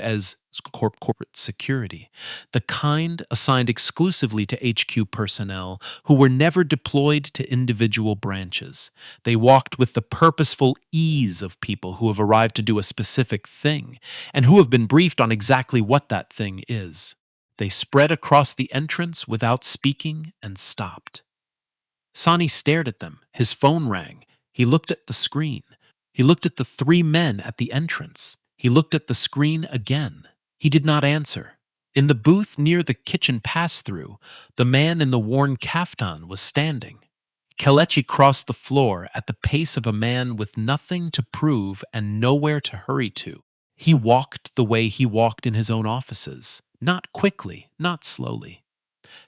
corporate security, the kind assigned exclusively to HQ personnel who were never deployed to individual branches. They walked with the purposeful ease of people who have arrived to do a specific thing and who have been briefed on exactly what that thing is. They spread across the entrance without speaking and stopped. Sani stared at them. His phone rang. He looked at the screen. He looked at the 3 men at the entrance. He looked at the screen again. He did not answer. In the booth near the kitchen pass-through, the man in the worn kaftan was standing. Kelechi crossed the floor at the pace of a man with nothing to prove and nowhere to hurry to. He walked the way he walked in his own offices, not quickly, not slowly,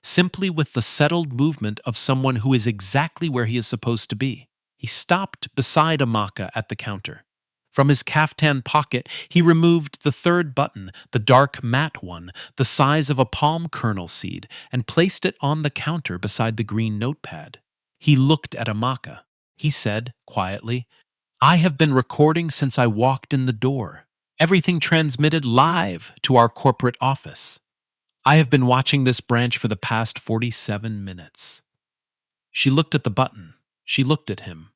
simply with the settled movement of someone who is exactly where he is supposed to be. He stopped beside Amaka at the counter. From his kaftan pocket, he removed the 3rd button, the dark matte one, the size of a palm kernel seed, and placed it on the counter beside the green notepad. He looked at Amaka. He said, quietly, I have been recording since I walked in the door. Everything transmitted live to our corporate office. I have been watching this branch for the past 47 minutes. She looked at the button. She looked at him.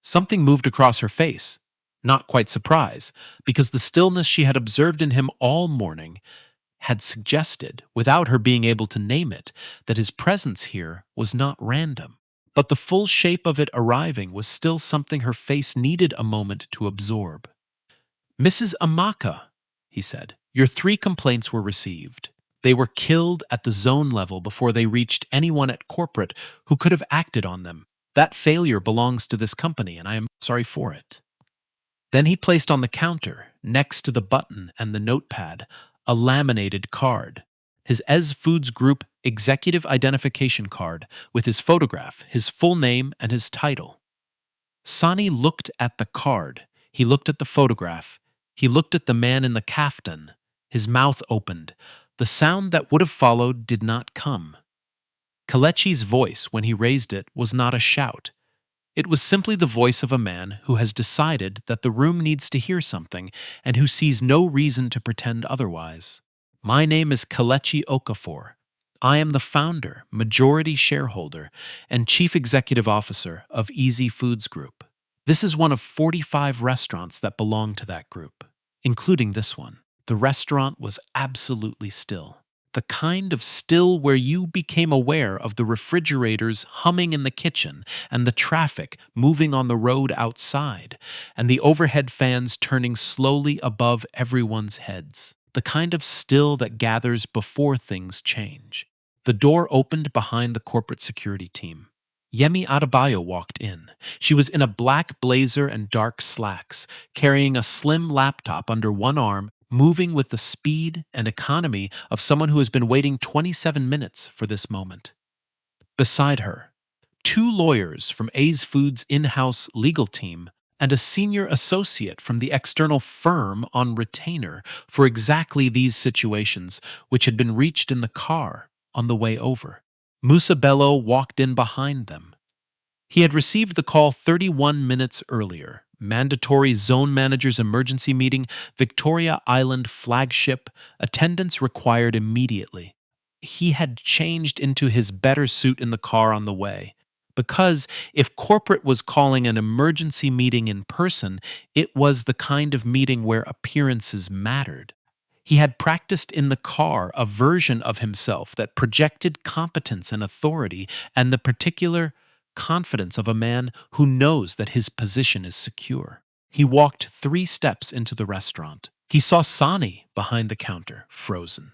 Something moved across her face. Not quite surprise, because the stillness she had observed in him all morning had suggested, without her being able to name it, that his presence here was not random. But the full shape of it arriving was still something her face needed a moment to absorb. Mrs. Amaka, he said, your 3 complaints were received. They were killed at the zone level before they reached anyone at corporate who could have acted on them. That failure belongs to this company, and I am sorry for it. Then he placed on the counter, next to the button and the notepad, a laminated card, his Ez Foods Group executive identification card with his photograph, his full name, and his title. Sani looked at the card. He looked at the photograph. He looked at the man in the kaftan. His mouth opened. The sound that would have followed did not come. Kelechi's voice, when he raised it, was not a shout. It was simply the voice of a man who has decided that the room needs to hear something and who sees no reason to pretend otherwise. My name is Kelechi Okafor. I am the founder, majority shareholder, and chief executive officer of Easy Foods Group. This is one of 45 restaurants that belong to that group, including this one. The restaurant was absolutely still. The kind of still where you became aware of the refrigerators humming in the kitchen and the traffic moving on the road outside and the overhead fans turning slowly above everyone's heads. The kind of still that gathers before things change. The door opened behind the corporate security team. Yemi Adebayo walked in. She was in a black blazer and dark slacks, carrying a slim laptop under one arm, moving with the speed and economy of someone who has been waiting 27 minutes for this moment. Beside her, 2 lawyers from A's Foods' in-house legal team and a senior associate from the external firm on retainer for exactly these situations, which had been reached in the car on the way over. Musabello walked in behind them. He had received the call 31 minutes earlier. Mandatory zone manager's emergency meeting, Victoria Island flagship, attendance required immediately. He had changed into his better suit in the car on the way. Because if corporate was calling an emergency meeting in person, it was the kind of meeting where appearances mattered. He had practiced in the car a version of himself that projected competence and authority and the particular confidence of a man who knows that his position is secure. He walked 3 steps into the restaurant. He saw Sani behind the counter, frozen.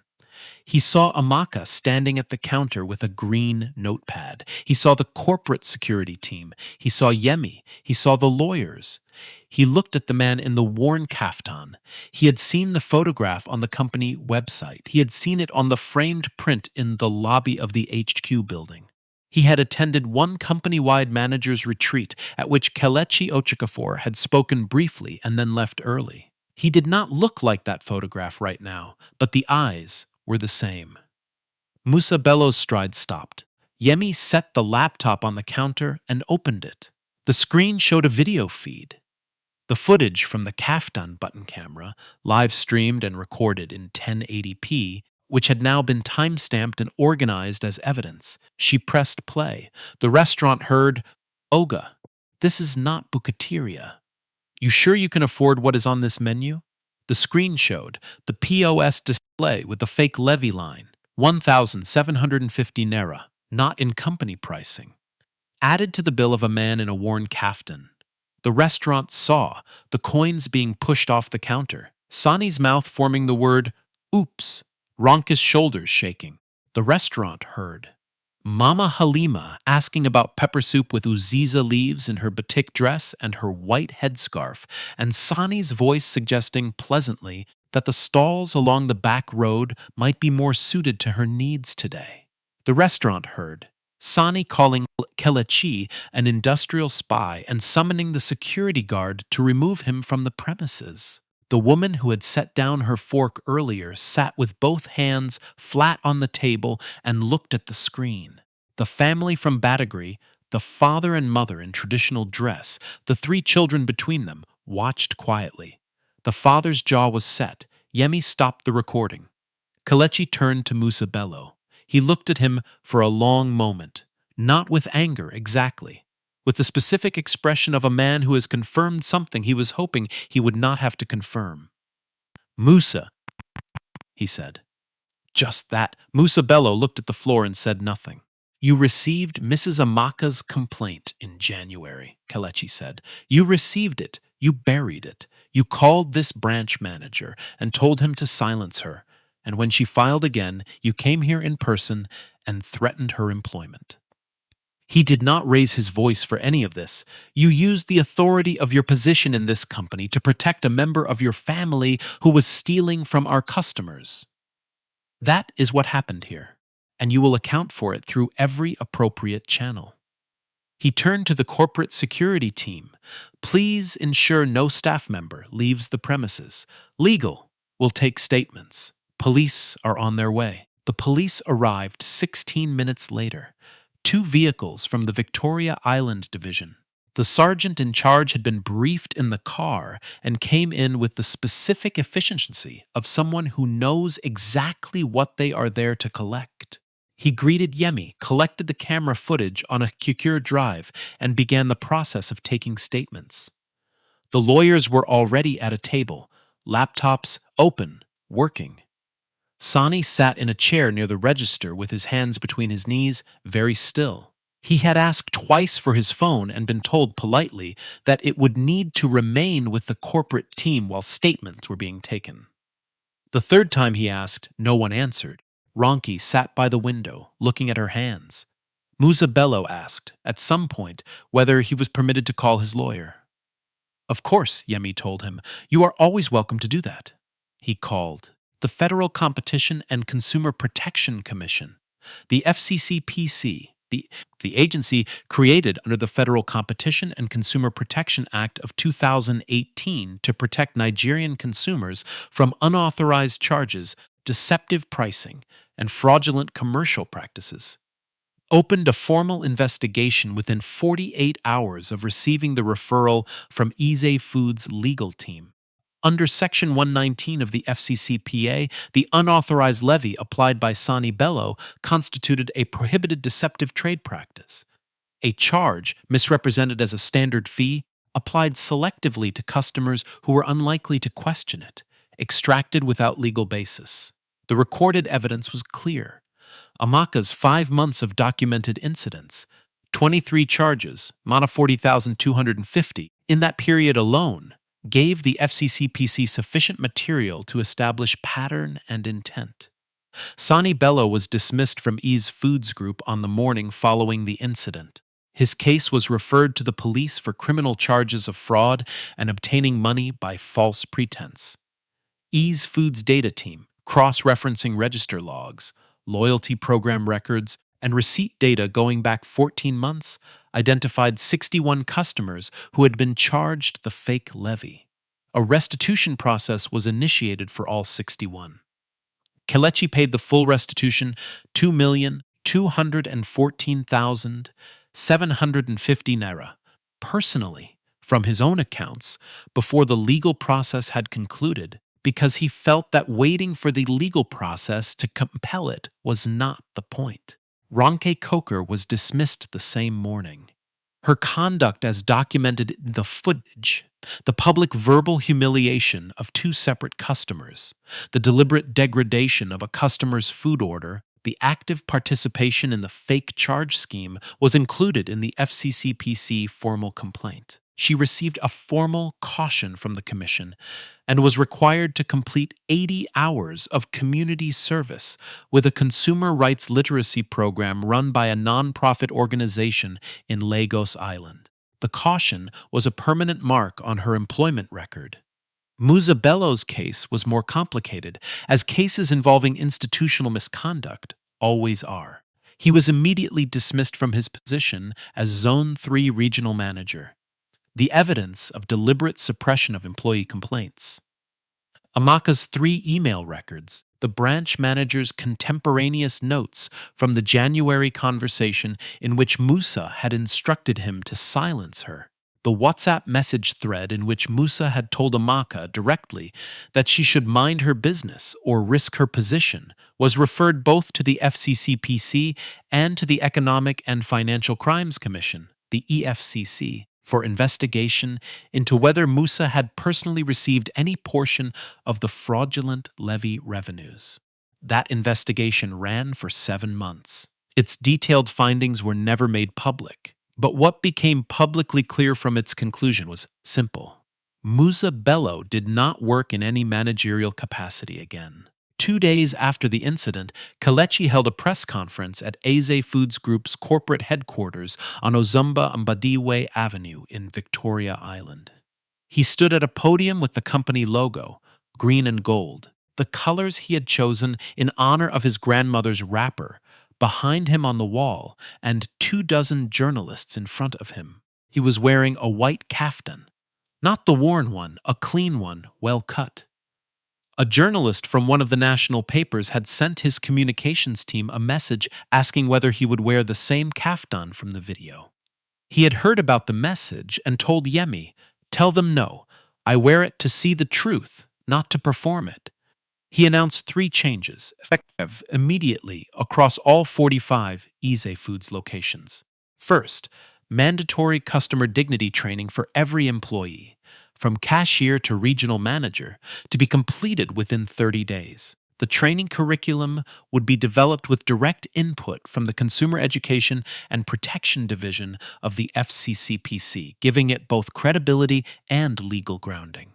He saw Amaka standing at the counter with a green notepad. He saw the corporate security team. He saw Yemi. He saw the lawyers. He looked at the man in the worn kaftan. He had seen the photograph on the company website. He had seen it on the framed print in the lobby of the HQ building. He had attended one company-wide manager's retreat at which Kelechi Ochikafor had spoken briefly and then left early. He did not look like that photograph right now, but the eyes were the same. Musa Bello's stride stopped. Yemi set the laptop on the counter and opened it. The screen showed a video feed. The footage from the kaftan button camera, live-streamed and recorded in 1080p, which had now been time-stamped and organized as evidence. She pressed play. The restaurant heard, "Oga, this is not Bukateria. You sure you can afford what is on this menu?" The screen showed the POS display with the fake levy line, 1,750 naira, not in company pricing, added to the bill of a man in a worn kaftan. The restaurant saw the coins being pushed off the counter, Sani's mouth forming the word, "Oops," Ronka's shoulders shaking. The restaurant heard Mama Halima asking about pepper soup with uziza leaves in her batik dress and her white headscarf, and Sani's voice suggesting pleasantly that the stalls along the back road might be more suited to her needs today. The restaurant heard Sani calling Kelechi an industrial spy and summoning the security guard to remove him from the premises. The woman who had set down her fork earlier sat with both hands flat on the table and looked at the screen. The family from Badagry, the father and mother in traditional dress, the 3 children between them, watched quietly. The father's jaw was set. Yemi stopped the recording. Kelechi turned to Musa Bello. He looked at him for a long moment, not with anger exactly, with the specific expression of a man who has confirmed something he was hoping he would not have to confirm. "Musa," he said. Just that. Musa Bello looked at the floor and said nothing. "You received Mrs. Amaka's complaint in January," Kelechi said. "You received it. You buried it. You called this branch manager and told him to silence her. And when she filed again, you came here in person and threatened her employment. He did not raise his voice for any of this. You used the authority of your position in this company to protect a member of your family who was stealing from our customers. That is what happened here, and you will account for it through every appropriate channel." He turned to the corporate security team. "Please ensure no staff member leaves the premises. Legal will take statements. Police are on their way." The police arrived 16 minutes later. 2 vehicles from the Victoria Island Division. The sergeant in charge had been briefed in the car and came in with the specific efficiency of someone who knows exactly what they are there to collect. He greeted Yemi, collected the camera footage on a secure drive, and began the process of taking statements. The lawyers were already at a table, laptops open, working. Sani sat in a chair near the register with his hands between his knees, very still. He had asked twice for his phone and been told politely that it would need to remain with the corporate team while statements were being taken. The third time he asked, no one answered. Ronki sat by the window, looking at her hands. Musa Bello asked, at some point, whether he was permitted to call his lawyer. "Of course," Yemi told him. "You are always welcome to do that." He called the Federal Competition and Consumer Protection Commission, the FCCPC, the agency created under the Federal Competition and Consumer Protection Act of 2018 to protect Nigerian consumers from unauthorized charges, deceptive pricing, and fraudulent commercial practices, opened a formal investigation within 48 hours of receiving the referral from Ize Foods' legal team. Under Section 119 of the FCCPA, the unauthorized levy applied by Sani Bello constituted a prohibited deceptive trade practice. A charge, misrepresented as a standard fee, applied selectively to customers who were unlikely to question it, extracted without legal basis. The recorded evidence was clear. Amaka's 5 months of documented incidents, 23 charges, mana 40,250, in that period alone, gave the FCCPC sufficient material to establish pattern and intent. Sani Bello was dismissed from Ease Foods Group on the morning following the incident. His case was referred to the police for criminal charges of fraud and obtaining money by false pretense. Ease Foods data team, cross-referencing register logs, loyalty program records, and receipt data going back 14 months, identified 61 customers who had been charged the fake levy. A restitution process was initiated for all 61. Kelechi paid the full restitution, 2,214,750 naira, personally, from his own accounts, before the legal process had concluded, because he felt that waiting for the legal process to compel it was not the point. Ronke Coker was dismissed the same morning. Her conduct as documented in the footage, the public verbal humiliation of two separate customers, the deliberate degradation of a customer's food order, the active participation in the fake charge scheme was included in the FCCPC formal complaint. She received a formal caution from the Commission and was required to complete 80 hours of community service with a consumer rights literacy program run by a nonprofit organization in Lagos Island. The caution was a permanent mark on her employment record. Musa Bello's case was more complicated, as cases involving institutional misconduct always are. He was immediately dismissed from his position as Zone 3 regional manager. The evidence of deliberate suppression of employee complaints. Amaka's 3 email records, the branch manager's contemporaneous notes from the January conversation in which Musa had instructed him to silence her, the WhatsApp message thread in which Musa had told Amaka directly that she should mind her business or risk her position, was referred both to the FCCPC and to the Economic and Financial Crimes Commission, the EFCC, for investigation into whether Musa had personally received any portion of the fraudulent levy revenues. That investigation ran for 7 months. Its detailed findings were never made public, but what became publicly clear from its conclusion was simple. Musa Bello did not work in any managerial capacity again. 2 days after the incident, Kelechi held a press conference at Eze Foods Group's corporate headquarters on Ozumba Mbadiwe Avenue in Victoria Island. He stood at a podium with the company logo, green and gold, the colors he had chosen in honor of his grandmother's wrapper, behind him on the wall, and 24 journalists in front of him. He was wearing a white kaftan, not the worn one, a clean one, well cut. A journalist from one of the national papers had sent his communications team a message asking whether he would wear the same kaftan from the video. He had heard about the message and told Yemi, "Tell them no. I wear it to see the truth, not to perform it." He announced 3 changes, effective immediately across all 45 Eze Foods locations. First, mandatory customer dignity training for every employee, from cashier to regional manager, to be completed within 30 days. The training curriculum would be developed with direct input from the Consumer Education and Protection Division of the FCCPC, giving it both credibility and legal grounding.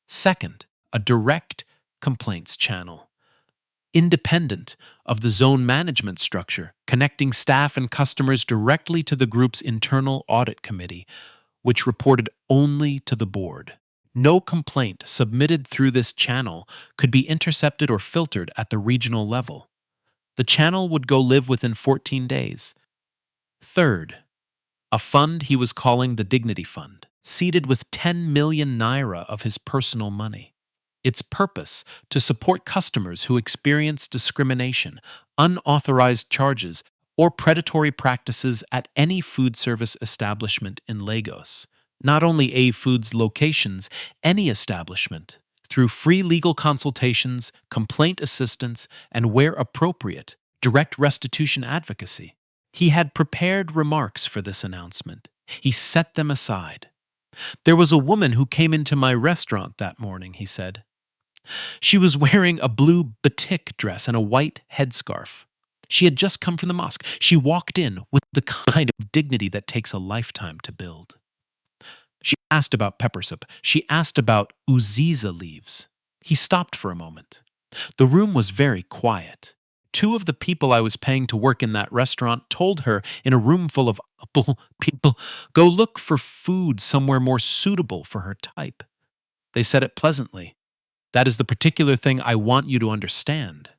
Second, a direct complaints channel, independent of the zone management structure, connecting staff and customers directly to the group's internal audit committee, which reported only to the board. No complaint submitted through this channel could be intercepted or filtered at the regional level. The channel would go live within 14 days. Third, a fund he was calling the Dignity Fund, seeded with 10 million naira of his personal money. Its purpose to support customers who experience discrimination, unauthorized charges, or predatory practices at any food service establishment in Lagos. Not only A Foods locations, any establishment, through free legal consultations, complaint assistance, and where appropriate, direct restitution advocacy. He had prepared remarks for this announcement. He set them aside. There was a woman who came into my restaurant that morning, he said. She was wearing a blue batik dress and a white headscarf. She had just come from the mosque. She walked in with the kind of dignity that takes a lifetime to build. She asked about pepper soup. She asked about uziza leaves. He stopped for a moment. The room was very quiet. Two of the people I was paying to work in that restaurant told her in a room full of people, go look for food somewhere more suitable for her type. They said it pleasantly. That is the particular thing I want you to understand.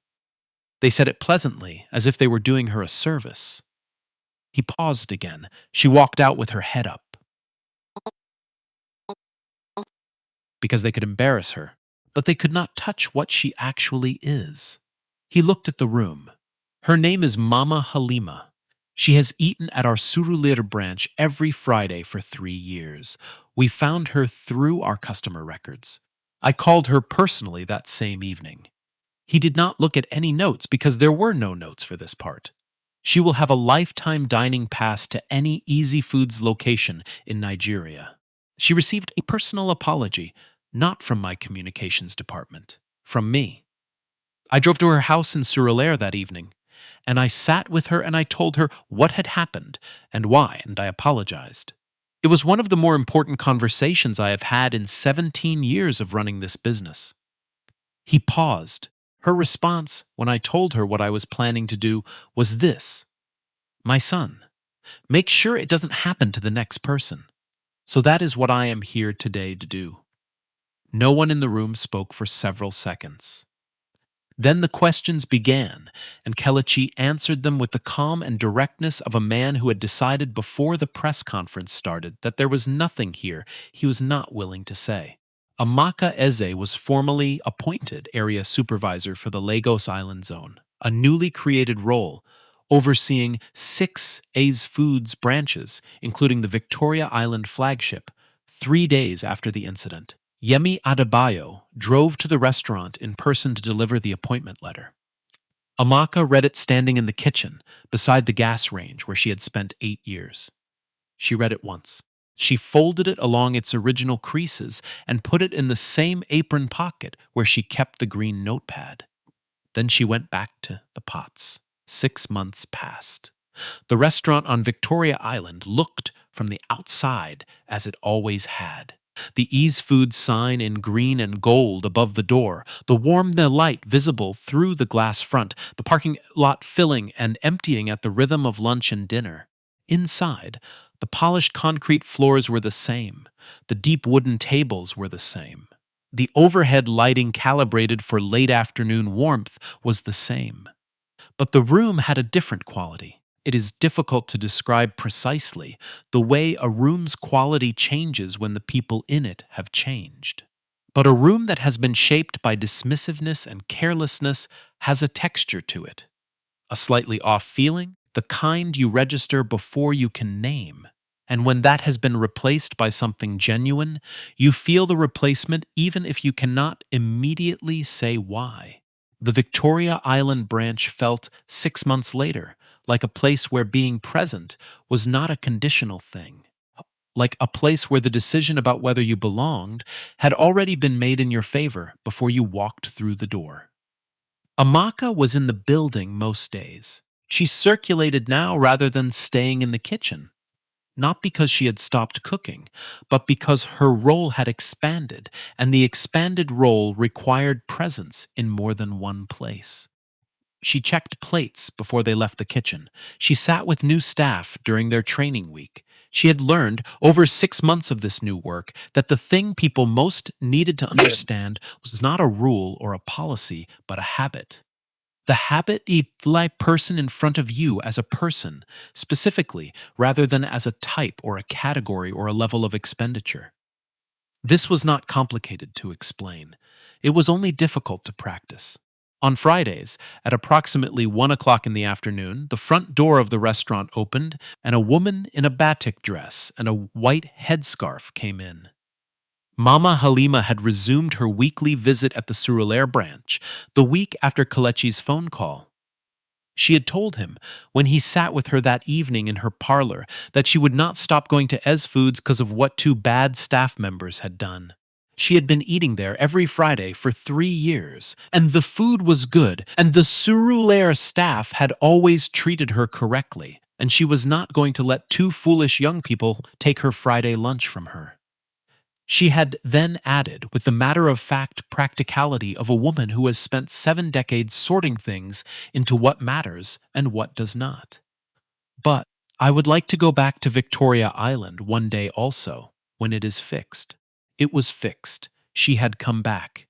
They said it pleasantly, as if they were doing her a service. He paused again. She walked out with her head up, because they could embarrass her, but they could not touch what she actually is. He looked at the room. Her name is Mama Halima. She has eaten at our Surulir branch every Friday for 3 years. We found her through our customer records. I called her personally that same evening. He did not look at any notes because there were no notes for this part. She will have a lifetime dining pass to any Easy Foods location in Nigeria. She received a personal apology, not from my communications department, from me. I drove to her house in Surulere that evening, and I sat with her and I told her what had happened and why, and I apologized. It was one of the more important conversations I have had in 17 years of running this business. He paused. Her response, when I told her what I was planning to do, was this: my son, make sure it doesn't happen to the next person. So that is what I am here today to do. No one in the room spoke for several seconds. Then the questions began, and Kelechi answered them with the calm and directness of a man who had decided before the press conference started that there was nothing here he was not willing to say. Amaka Eze was formally appointed area supervisor for the Lagos Island Zone, a newly created role overseeing 6 A's Foods branches, including the Victoria Island flagship, 3 days after the incident. Yemi Adebayo drove to the restaurant in person to deliver the appointment letter. Amaka read it standing in the kitchen, beside the gas range where she had spent 8 years. She read it once. She folded it along its original creases and put it in the same apron pocket where she kept the green notepad. Then she went back to the pots. 6 months passed. The restaurant on Victoria Island looked from the outside as it always had. The Ease Foods sign in green and gold above the door, the warm light visible through the glass front, the parking lot filling and emptying at the rhythm of lunch and dinner. Inside, the polished concrete floors were the same. The deep wooden tables were the same. The overhead lighting calibrated for late afternoon warmth was the same. But the room had a different quality. It is difficult to describe precisely the way a room's quality changes when the people in it have changed. But a room that has been shaped by dismissiveness and carelessness has a texture to it. A slightly off feeling, the kind you register before you can name. And when that has been replaced by something genuine, you feel the replacement even if you cannot immediately say why. The Victoria Island branch felt 6 months later like a place where being present was not a conditional thing, like a place where the decision about whether you belonged had already been made in your favor before you walked through the door. Amaka was in the building most days. She circulated now rather than staying in the kitchen, not because she had stopped cooking, but because her role had expanded, and the expanded role required presence in more than one place. She checked plates before they left the kitchen. She sat with new staff during their training week. She had learned, over 6 months of this new work, that the thing people most needed to understand was not a rule or a policy, but a habit. The habit fly person in front of you as a person, specifically, rather than as a type or a category or a level of expenditure. This was not complicated to explain. It was only difficult to practice. On Fridays, at approximately 1 o'clock in the afternoon, the front door of the restaurant opened and a woman in a batik dress and a white headscarf came in. Mama Halima had resumed her weekly visit at the Surulair branch the week after Kalechi's phone call. She had told him, when he sat with her that evening in her parlor, that she would not stop going to Ez Foods because of what two bad staff members had done. She had been eating there every Friday for 3 years, and the food was good, and the Surulair staff had always treated her correctly, and she was not going to let two foolish young people take her Friday lunch from her. She had then added, with the matter of fact practicality of a woman who has spent 7 decades sorting things into what matters and what does not. But I would like to go back to Victoria Island one day also, when it is fixed. It was fixed. She had come back.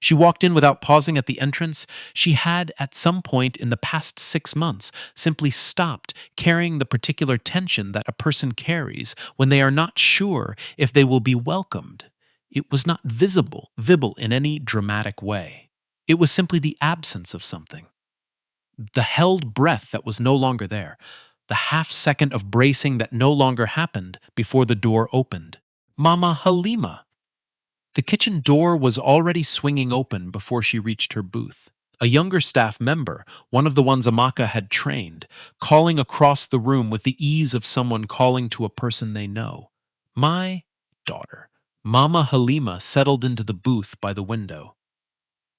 She walked in without pausing at the entrance. She had, at some point in the past 6 months, simply stopped carrying the particular tension that a person carries when they are not sure if they will be welcomed. It was not visible in any dramatic way. It was simply the absence of something. The held breath that was no longer there. The half second of bracing that no longer happened before the door opened. Mama Halima! The kitchen door was already swinging open before she reached her booth. A younger staff member, one of the ones Amaka had trained, calling across the room with the ease of someone calling to a person they know. My daughter. Mama Halima settled into the booth by the window.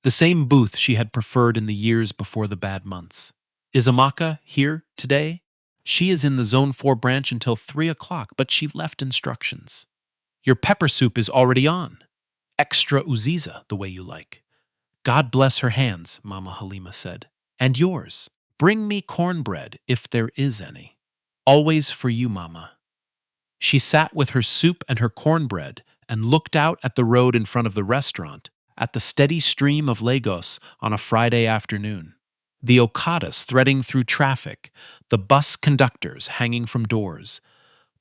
The same booth she had preferred in the years before the bad months. Is Amaka here today? She is in the Zone 4 branch until 3 o'clock, but she left instructions. Your pepper soup is already on. Extra uziza, the way you like. God bless her hands, Mama Halima said. And yours. Bring me cornbread, if there is any. Always for you, Mama. She sat with her soup and her cornbread and looked out at the road in front of the restaurant, at the steady stream of Lagos on a Friday afternoon. The Okadas threading through traffic, the bus conductors hanging from doors,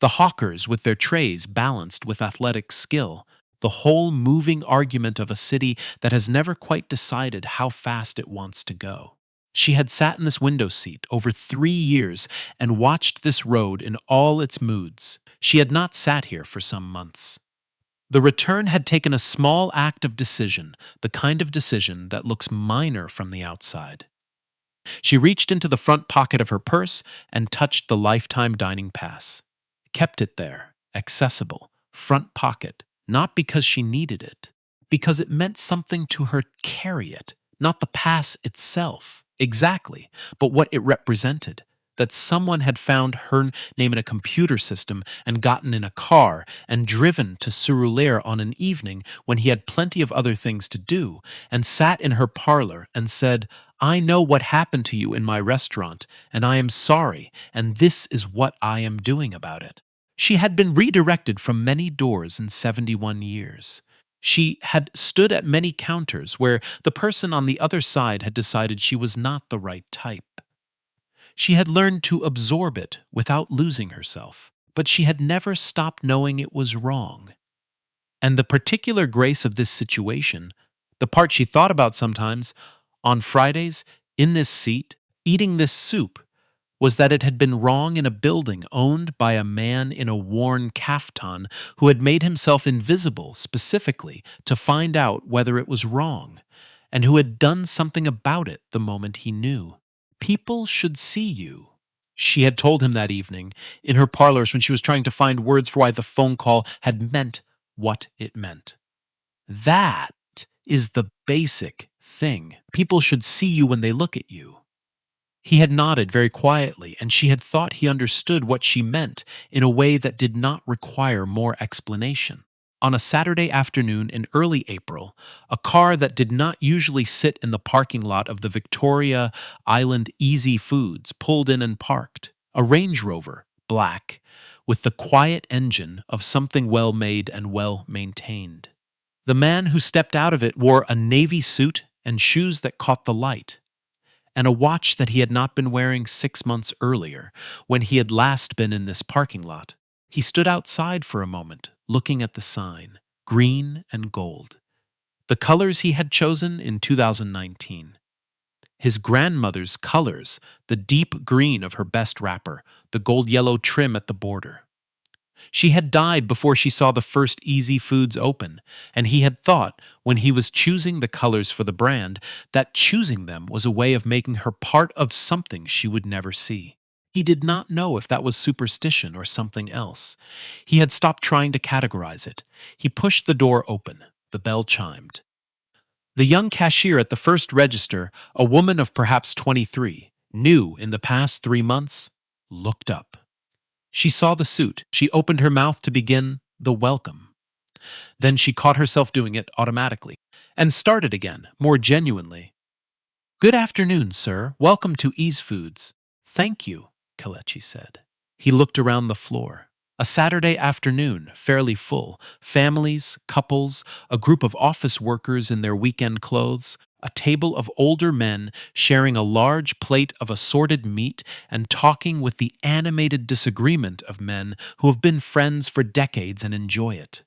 the hawkers with their trays balanced with athletic skill, the whole moving argument of a city that has never quite decided how fast it wants to go. She had sat in this window seat over 3 years and watched this road in all its moods. She had not sat here for some months. The return had taken a small act of decision, the kind of decision that looks minor from the outside. She reached into the front pocket of her purse and touched the lifetime dining pass. Kept it there, accessible, front pocket, not because she needed it, because it meant something to her to carry it, not the pass itself, exactly, but what it represented. That someone had found her name in a computer system and gotten in a car and driven to Surulair on an evening when he had plenty of other things to do, and sat in her parlor and said, I know what happened to you in my restaurant, and I am sorry, and this is what I am doing about it. She had been redirected from many doors in 71 years. She had stood at many counters where the person on the other side had decided she was not the right type. She had learned to absorb it without losing herself, but she had never stopped knowing it was wrong. And the particular grace of this situation, the part she thought about sometimes, on Fridays, in this seat, eating this soup, was that it had been wrong in a building owned by a man in a worn kaftan who had made himself invisible specifically to find out whether it was wrong, and who had done something about it the moment he knew. People should see you. She had told him that evening in her parlors when she was trying to find words for why the phone call had meant what it meant. That is the basic thing. People should see you when they look at you. He had nodded very quietly, and she had thought he understood what she meant in a way that did not require more explanation. On a Saturday afternoon in early April, a car that did not usually sit in the parking lot of the Victoria Island Easy Foods pulled in and parked. A Range Rover, black, with the quiet engine of something well made and well maintained. The man who stepped out of it wore a navy suit and shoes that caught the light. and a watch that he had not been wearing 6 months earlier when he had last been in this parking lot. He stood outside for a moment, looking at the sign, green and gold, the colors he had chosen in 2019. His grandmother's colors, the deep green of her best wrapper, the gold yellow trim at the border. She had died before she saw the first Easy Foods open, and he had thought, when he was choosing the colors for the brand, that choosing them was a way of making her part of something she would never see. He did not know if that was superstition or something else. He had stopped trying to categorize it. He pushed the door open. The bell chimed. The young cashier at the first register, a woman of perhaps 23, new in the past 3 months, looked up. She saw the suit. She opened her mouth to begin the welcome. Then she caught herself doing it automatically and started again, more genuinely. Good afternoon, sir. Welcome to Ease Foods. Thank you, Kalechi said. He looked around the floor. A Saturday afternoon, fairly full. Families, couples, a group of office workers in their weekend clothes, a table of older men sharing a large plate of assorted meat and talking with the animated disagreement of men who have been friends for decades and enjoy it.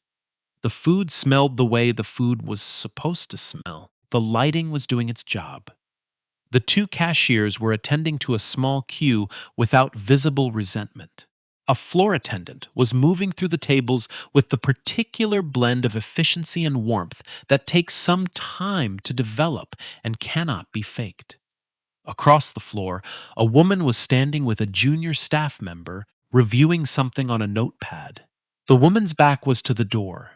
The food smelled the way the food was supposed to smell. The lighting was doing its job. The two cashiers were attending to a small queue without visible resentment. A floor attendant was moving through the tables with the particular blend of efficiency and warmth that takes some time to develop and cannot be faked. Across the floor, a woman was standing with a junior staff member reviewing something on a notepad. The woman's back was to the door.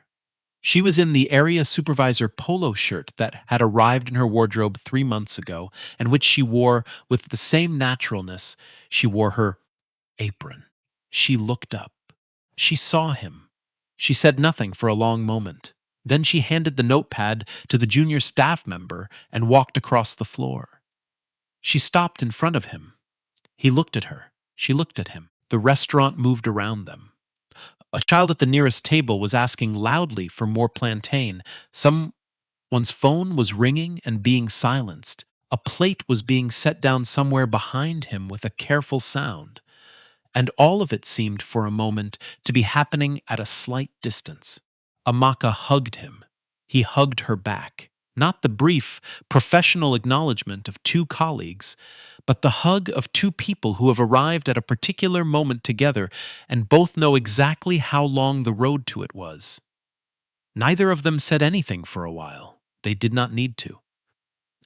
She was in the area supervisor polo shirt that had arrived in her wardrobe 3 months ago and which she wore with the same naturalness she wore her apron. She looked up. She saw him. She said nothing for a long moment. Then she handed the notepad to the junior staff member and walked across the floor. She stopped in front of him. He looked at her. She looked at him. The restaurant moved around them. A child at the nearest table was asking loudly for more plantain. Someone's phone was ringing and being silenced. A plate was being set down somewhere behind him with a careful sound. And all of it seemed for a moment to be happening at a slight distance. Amaka hugged him. He hugged her back. Not the brief, professional acknowledgement of two colleagues, but the hug of two people who have arrived at a particular moment together and both know exactly how long the road to it was. Neither of them said anything for a while. They did not need to.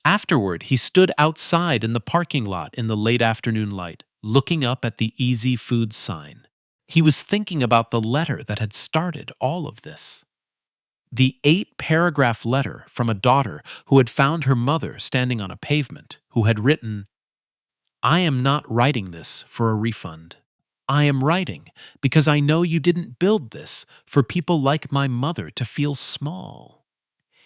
Afterward, he stood outside in the parking lot in the late afternoon light, looking up at the Easy Foods sign. He was thinking about the letter that had started all of this. The 8-paragraph letter from a daughter who had found her mother standing on a pavement, who had written, I am not writing this for a refund. I am writing because I know you didn't build this for people like my mother to feel small.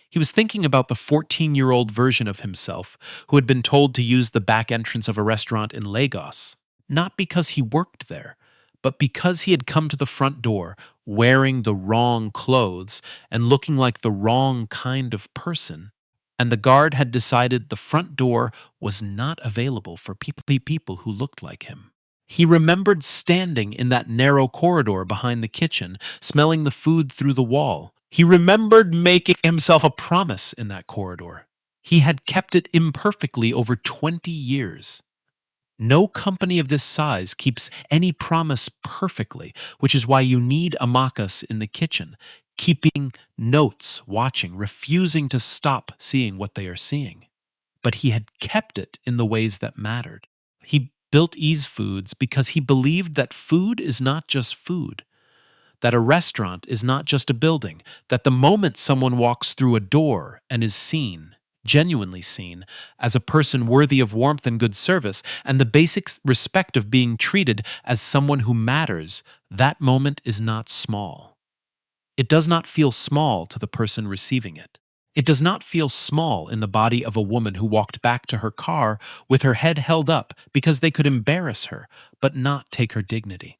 He was thinking about the 14-year-old version of himself who had been told to use the back entrance of a restaurant in Lagos, not because he worked there, but because he had come to the front door wearing the wrong clothes and looking like the wrong kind of person, and the guard had decided the front door was not available for people who looked like him. He remembered standing in that narrow corridor behind the kitchen, smelling the food through the wall. He remembered making himself a promise in that corridor. He had kept it imperfectly over 20 years. No company of this size keeps any promise perfectly, which is why you need Amakas in the kitchen, keeping notes, watching, refusing to stop seeing what they are seeing. But he had kept it in the ways that mattered. He built Ease Foods because he believed that food is not just food, that a restaurant is not just a building, that the moment someone walks through a door and is seen, genuinely seen, as a person worthy of warmth and good service, and the basic respect of being treated as someone who matters, that moment is not small. It does not feel small to the person receiving it. It does not feel small in the body of a woman who walked back to her car with her head held up because they could embarrass her, but not take her dignity.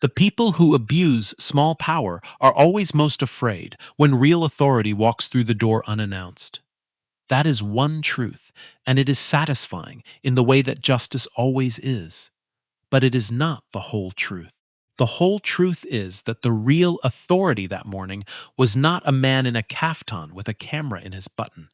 The people who abuse small power are always most afraid when real authority walks through the door unannounced. That is one truth, and it is satisfying in the way that justice always is. But it is not the whole truth. The whole truth is that the real authority that morning was not a man in a kaftan with a camera in his button.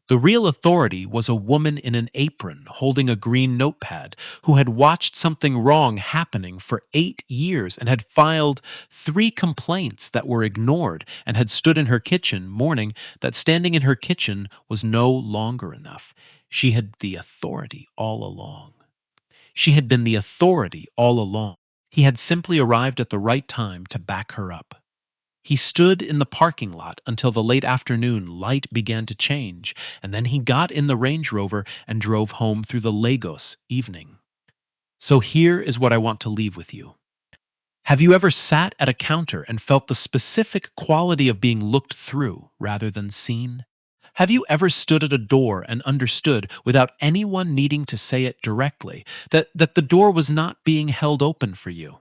The real authority was a woman in an apron holding a green notepad who had watched something wrong happening for 8 years and had filed 3 complaints that were ignored and had stood in her kitchen mourning that standing in her kitchen was no longer enough. She had the authority all along. She had been the authority all along. He had simply arrived at the right time to back her up. He stood in the parking lot until the late afternoon light began to change, and then he got in the Range Rover and drove home through the Lagos evening. So here is what I want to leave with you. Have you ever sat at a counter and felt the specific quality of being looked through rather than seen? Have you ever stood at a door and understood, without anyone needing to say it directly, that the door was not being held open for you?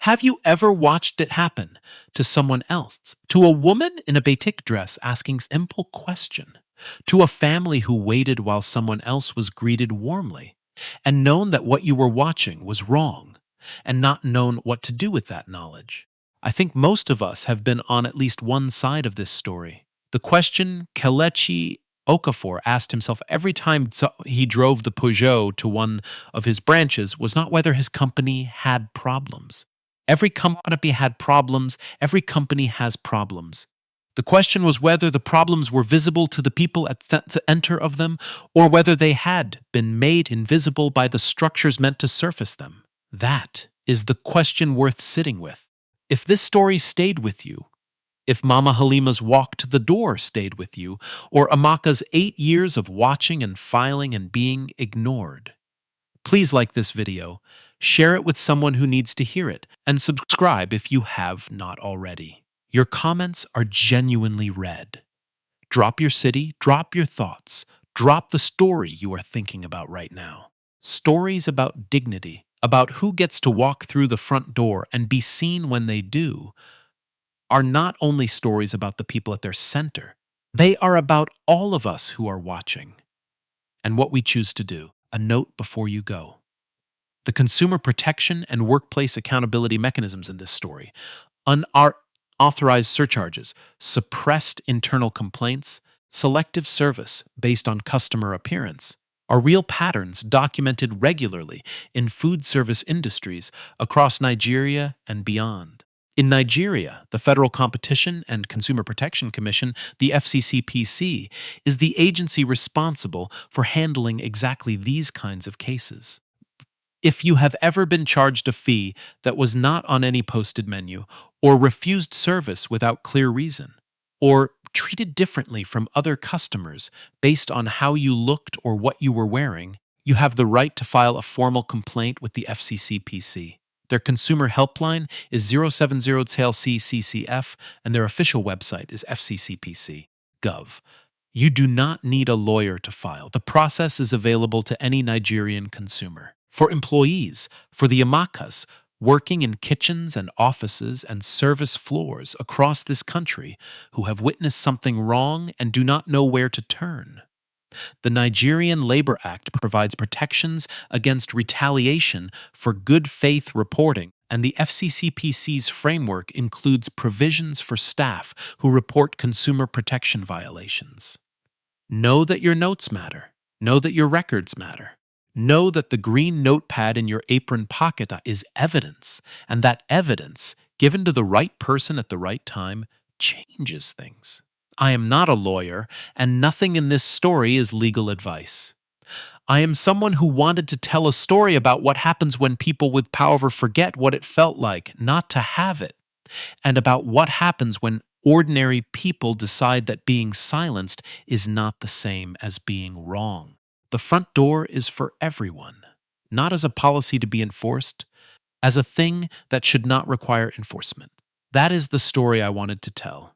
Have you ever watched it happen to someone else? To a woman in a batik dress asking simple question? To a family who waited while someone else was greeted warmly? And known that what you were watching was wrong, and not known what to do with that knowledge? I think most of us have been on at least one side of this story. The question Kelechi Okafor asked himself every time he drove the Peugeot to one of his branches was not whether his company had problems. Every company had problems. Every company has problems. The question was whether the problems were visible to the people at the center of them, or whether they had been made invisible by the structures meant to surface them. That is the question worth sitting with. If this story stayed with you, if Mama Halima's walk to the door stayed with you, or Amaka's 8 years of watching and filing and being ignored, please like this video, share it with someone who needs to hear it, and subscribe if you have not already. Your comments are genuinely read. Drop your city, drop your thoughts, drop the story you are thinking about right now. Stories about dignity, about who gets to walk through the front door and be seen when they do, are not only stories about the people at their center. They are about all of us who are watching and what we choose to do. A note before you go. The consumer protection and workplace accountability mechanisms in this story, unauthorized surcharges, suppressed internal complaints, selective service based on customer appearance, are real patterns documented regularly in food service industries across Nigeria and beyond. In Nigeria, the Federal Competition and Consumer Protection Commission, the FCCPC, is the agency responsible for handling exactly these kinds of cases. If you have ever been charged a fee that was not on any posted menu, or refused service without clear reason, or treated differently from other customers based on how you looked or what you were wearing, you have the right to file a formal complaint with the FCCPC. Their consumer helpline is 070-TLC-CCF, and their official website is fccpc.gov. You do not need a lawyer to file. The process is available to any Nigerian consumer. For employees, for the Amakas, working in kitchens and offices and service floors across this country who have witnessed something wrong and do not know where to turn. The Nigerian Labor Act provides protections against retaliation for good faith reporting, and the FCCPC's framework includes provisions for staff who report consumer protection violations. Know that your notes matter. Know that your records matter. Know that the green notepad in your apron pocket is evidence, and that evidence, given to the right person at the right time, changes things. I am not a lawyer, and nothing in this story is legal advice. I am someone who wanted to tell a story about what happens when people with power forget what it felt like not to have it, and about what happens when ordinary people decide that being silenced is not the same as being wrong. The front door is for everyone, not as a policy to be enforced, as a thing that should not require enforcement. That is the story I wanted to tell.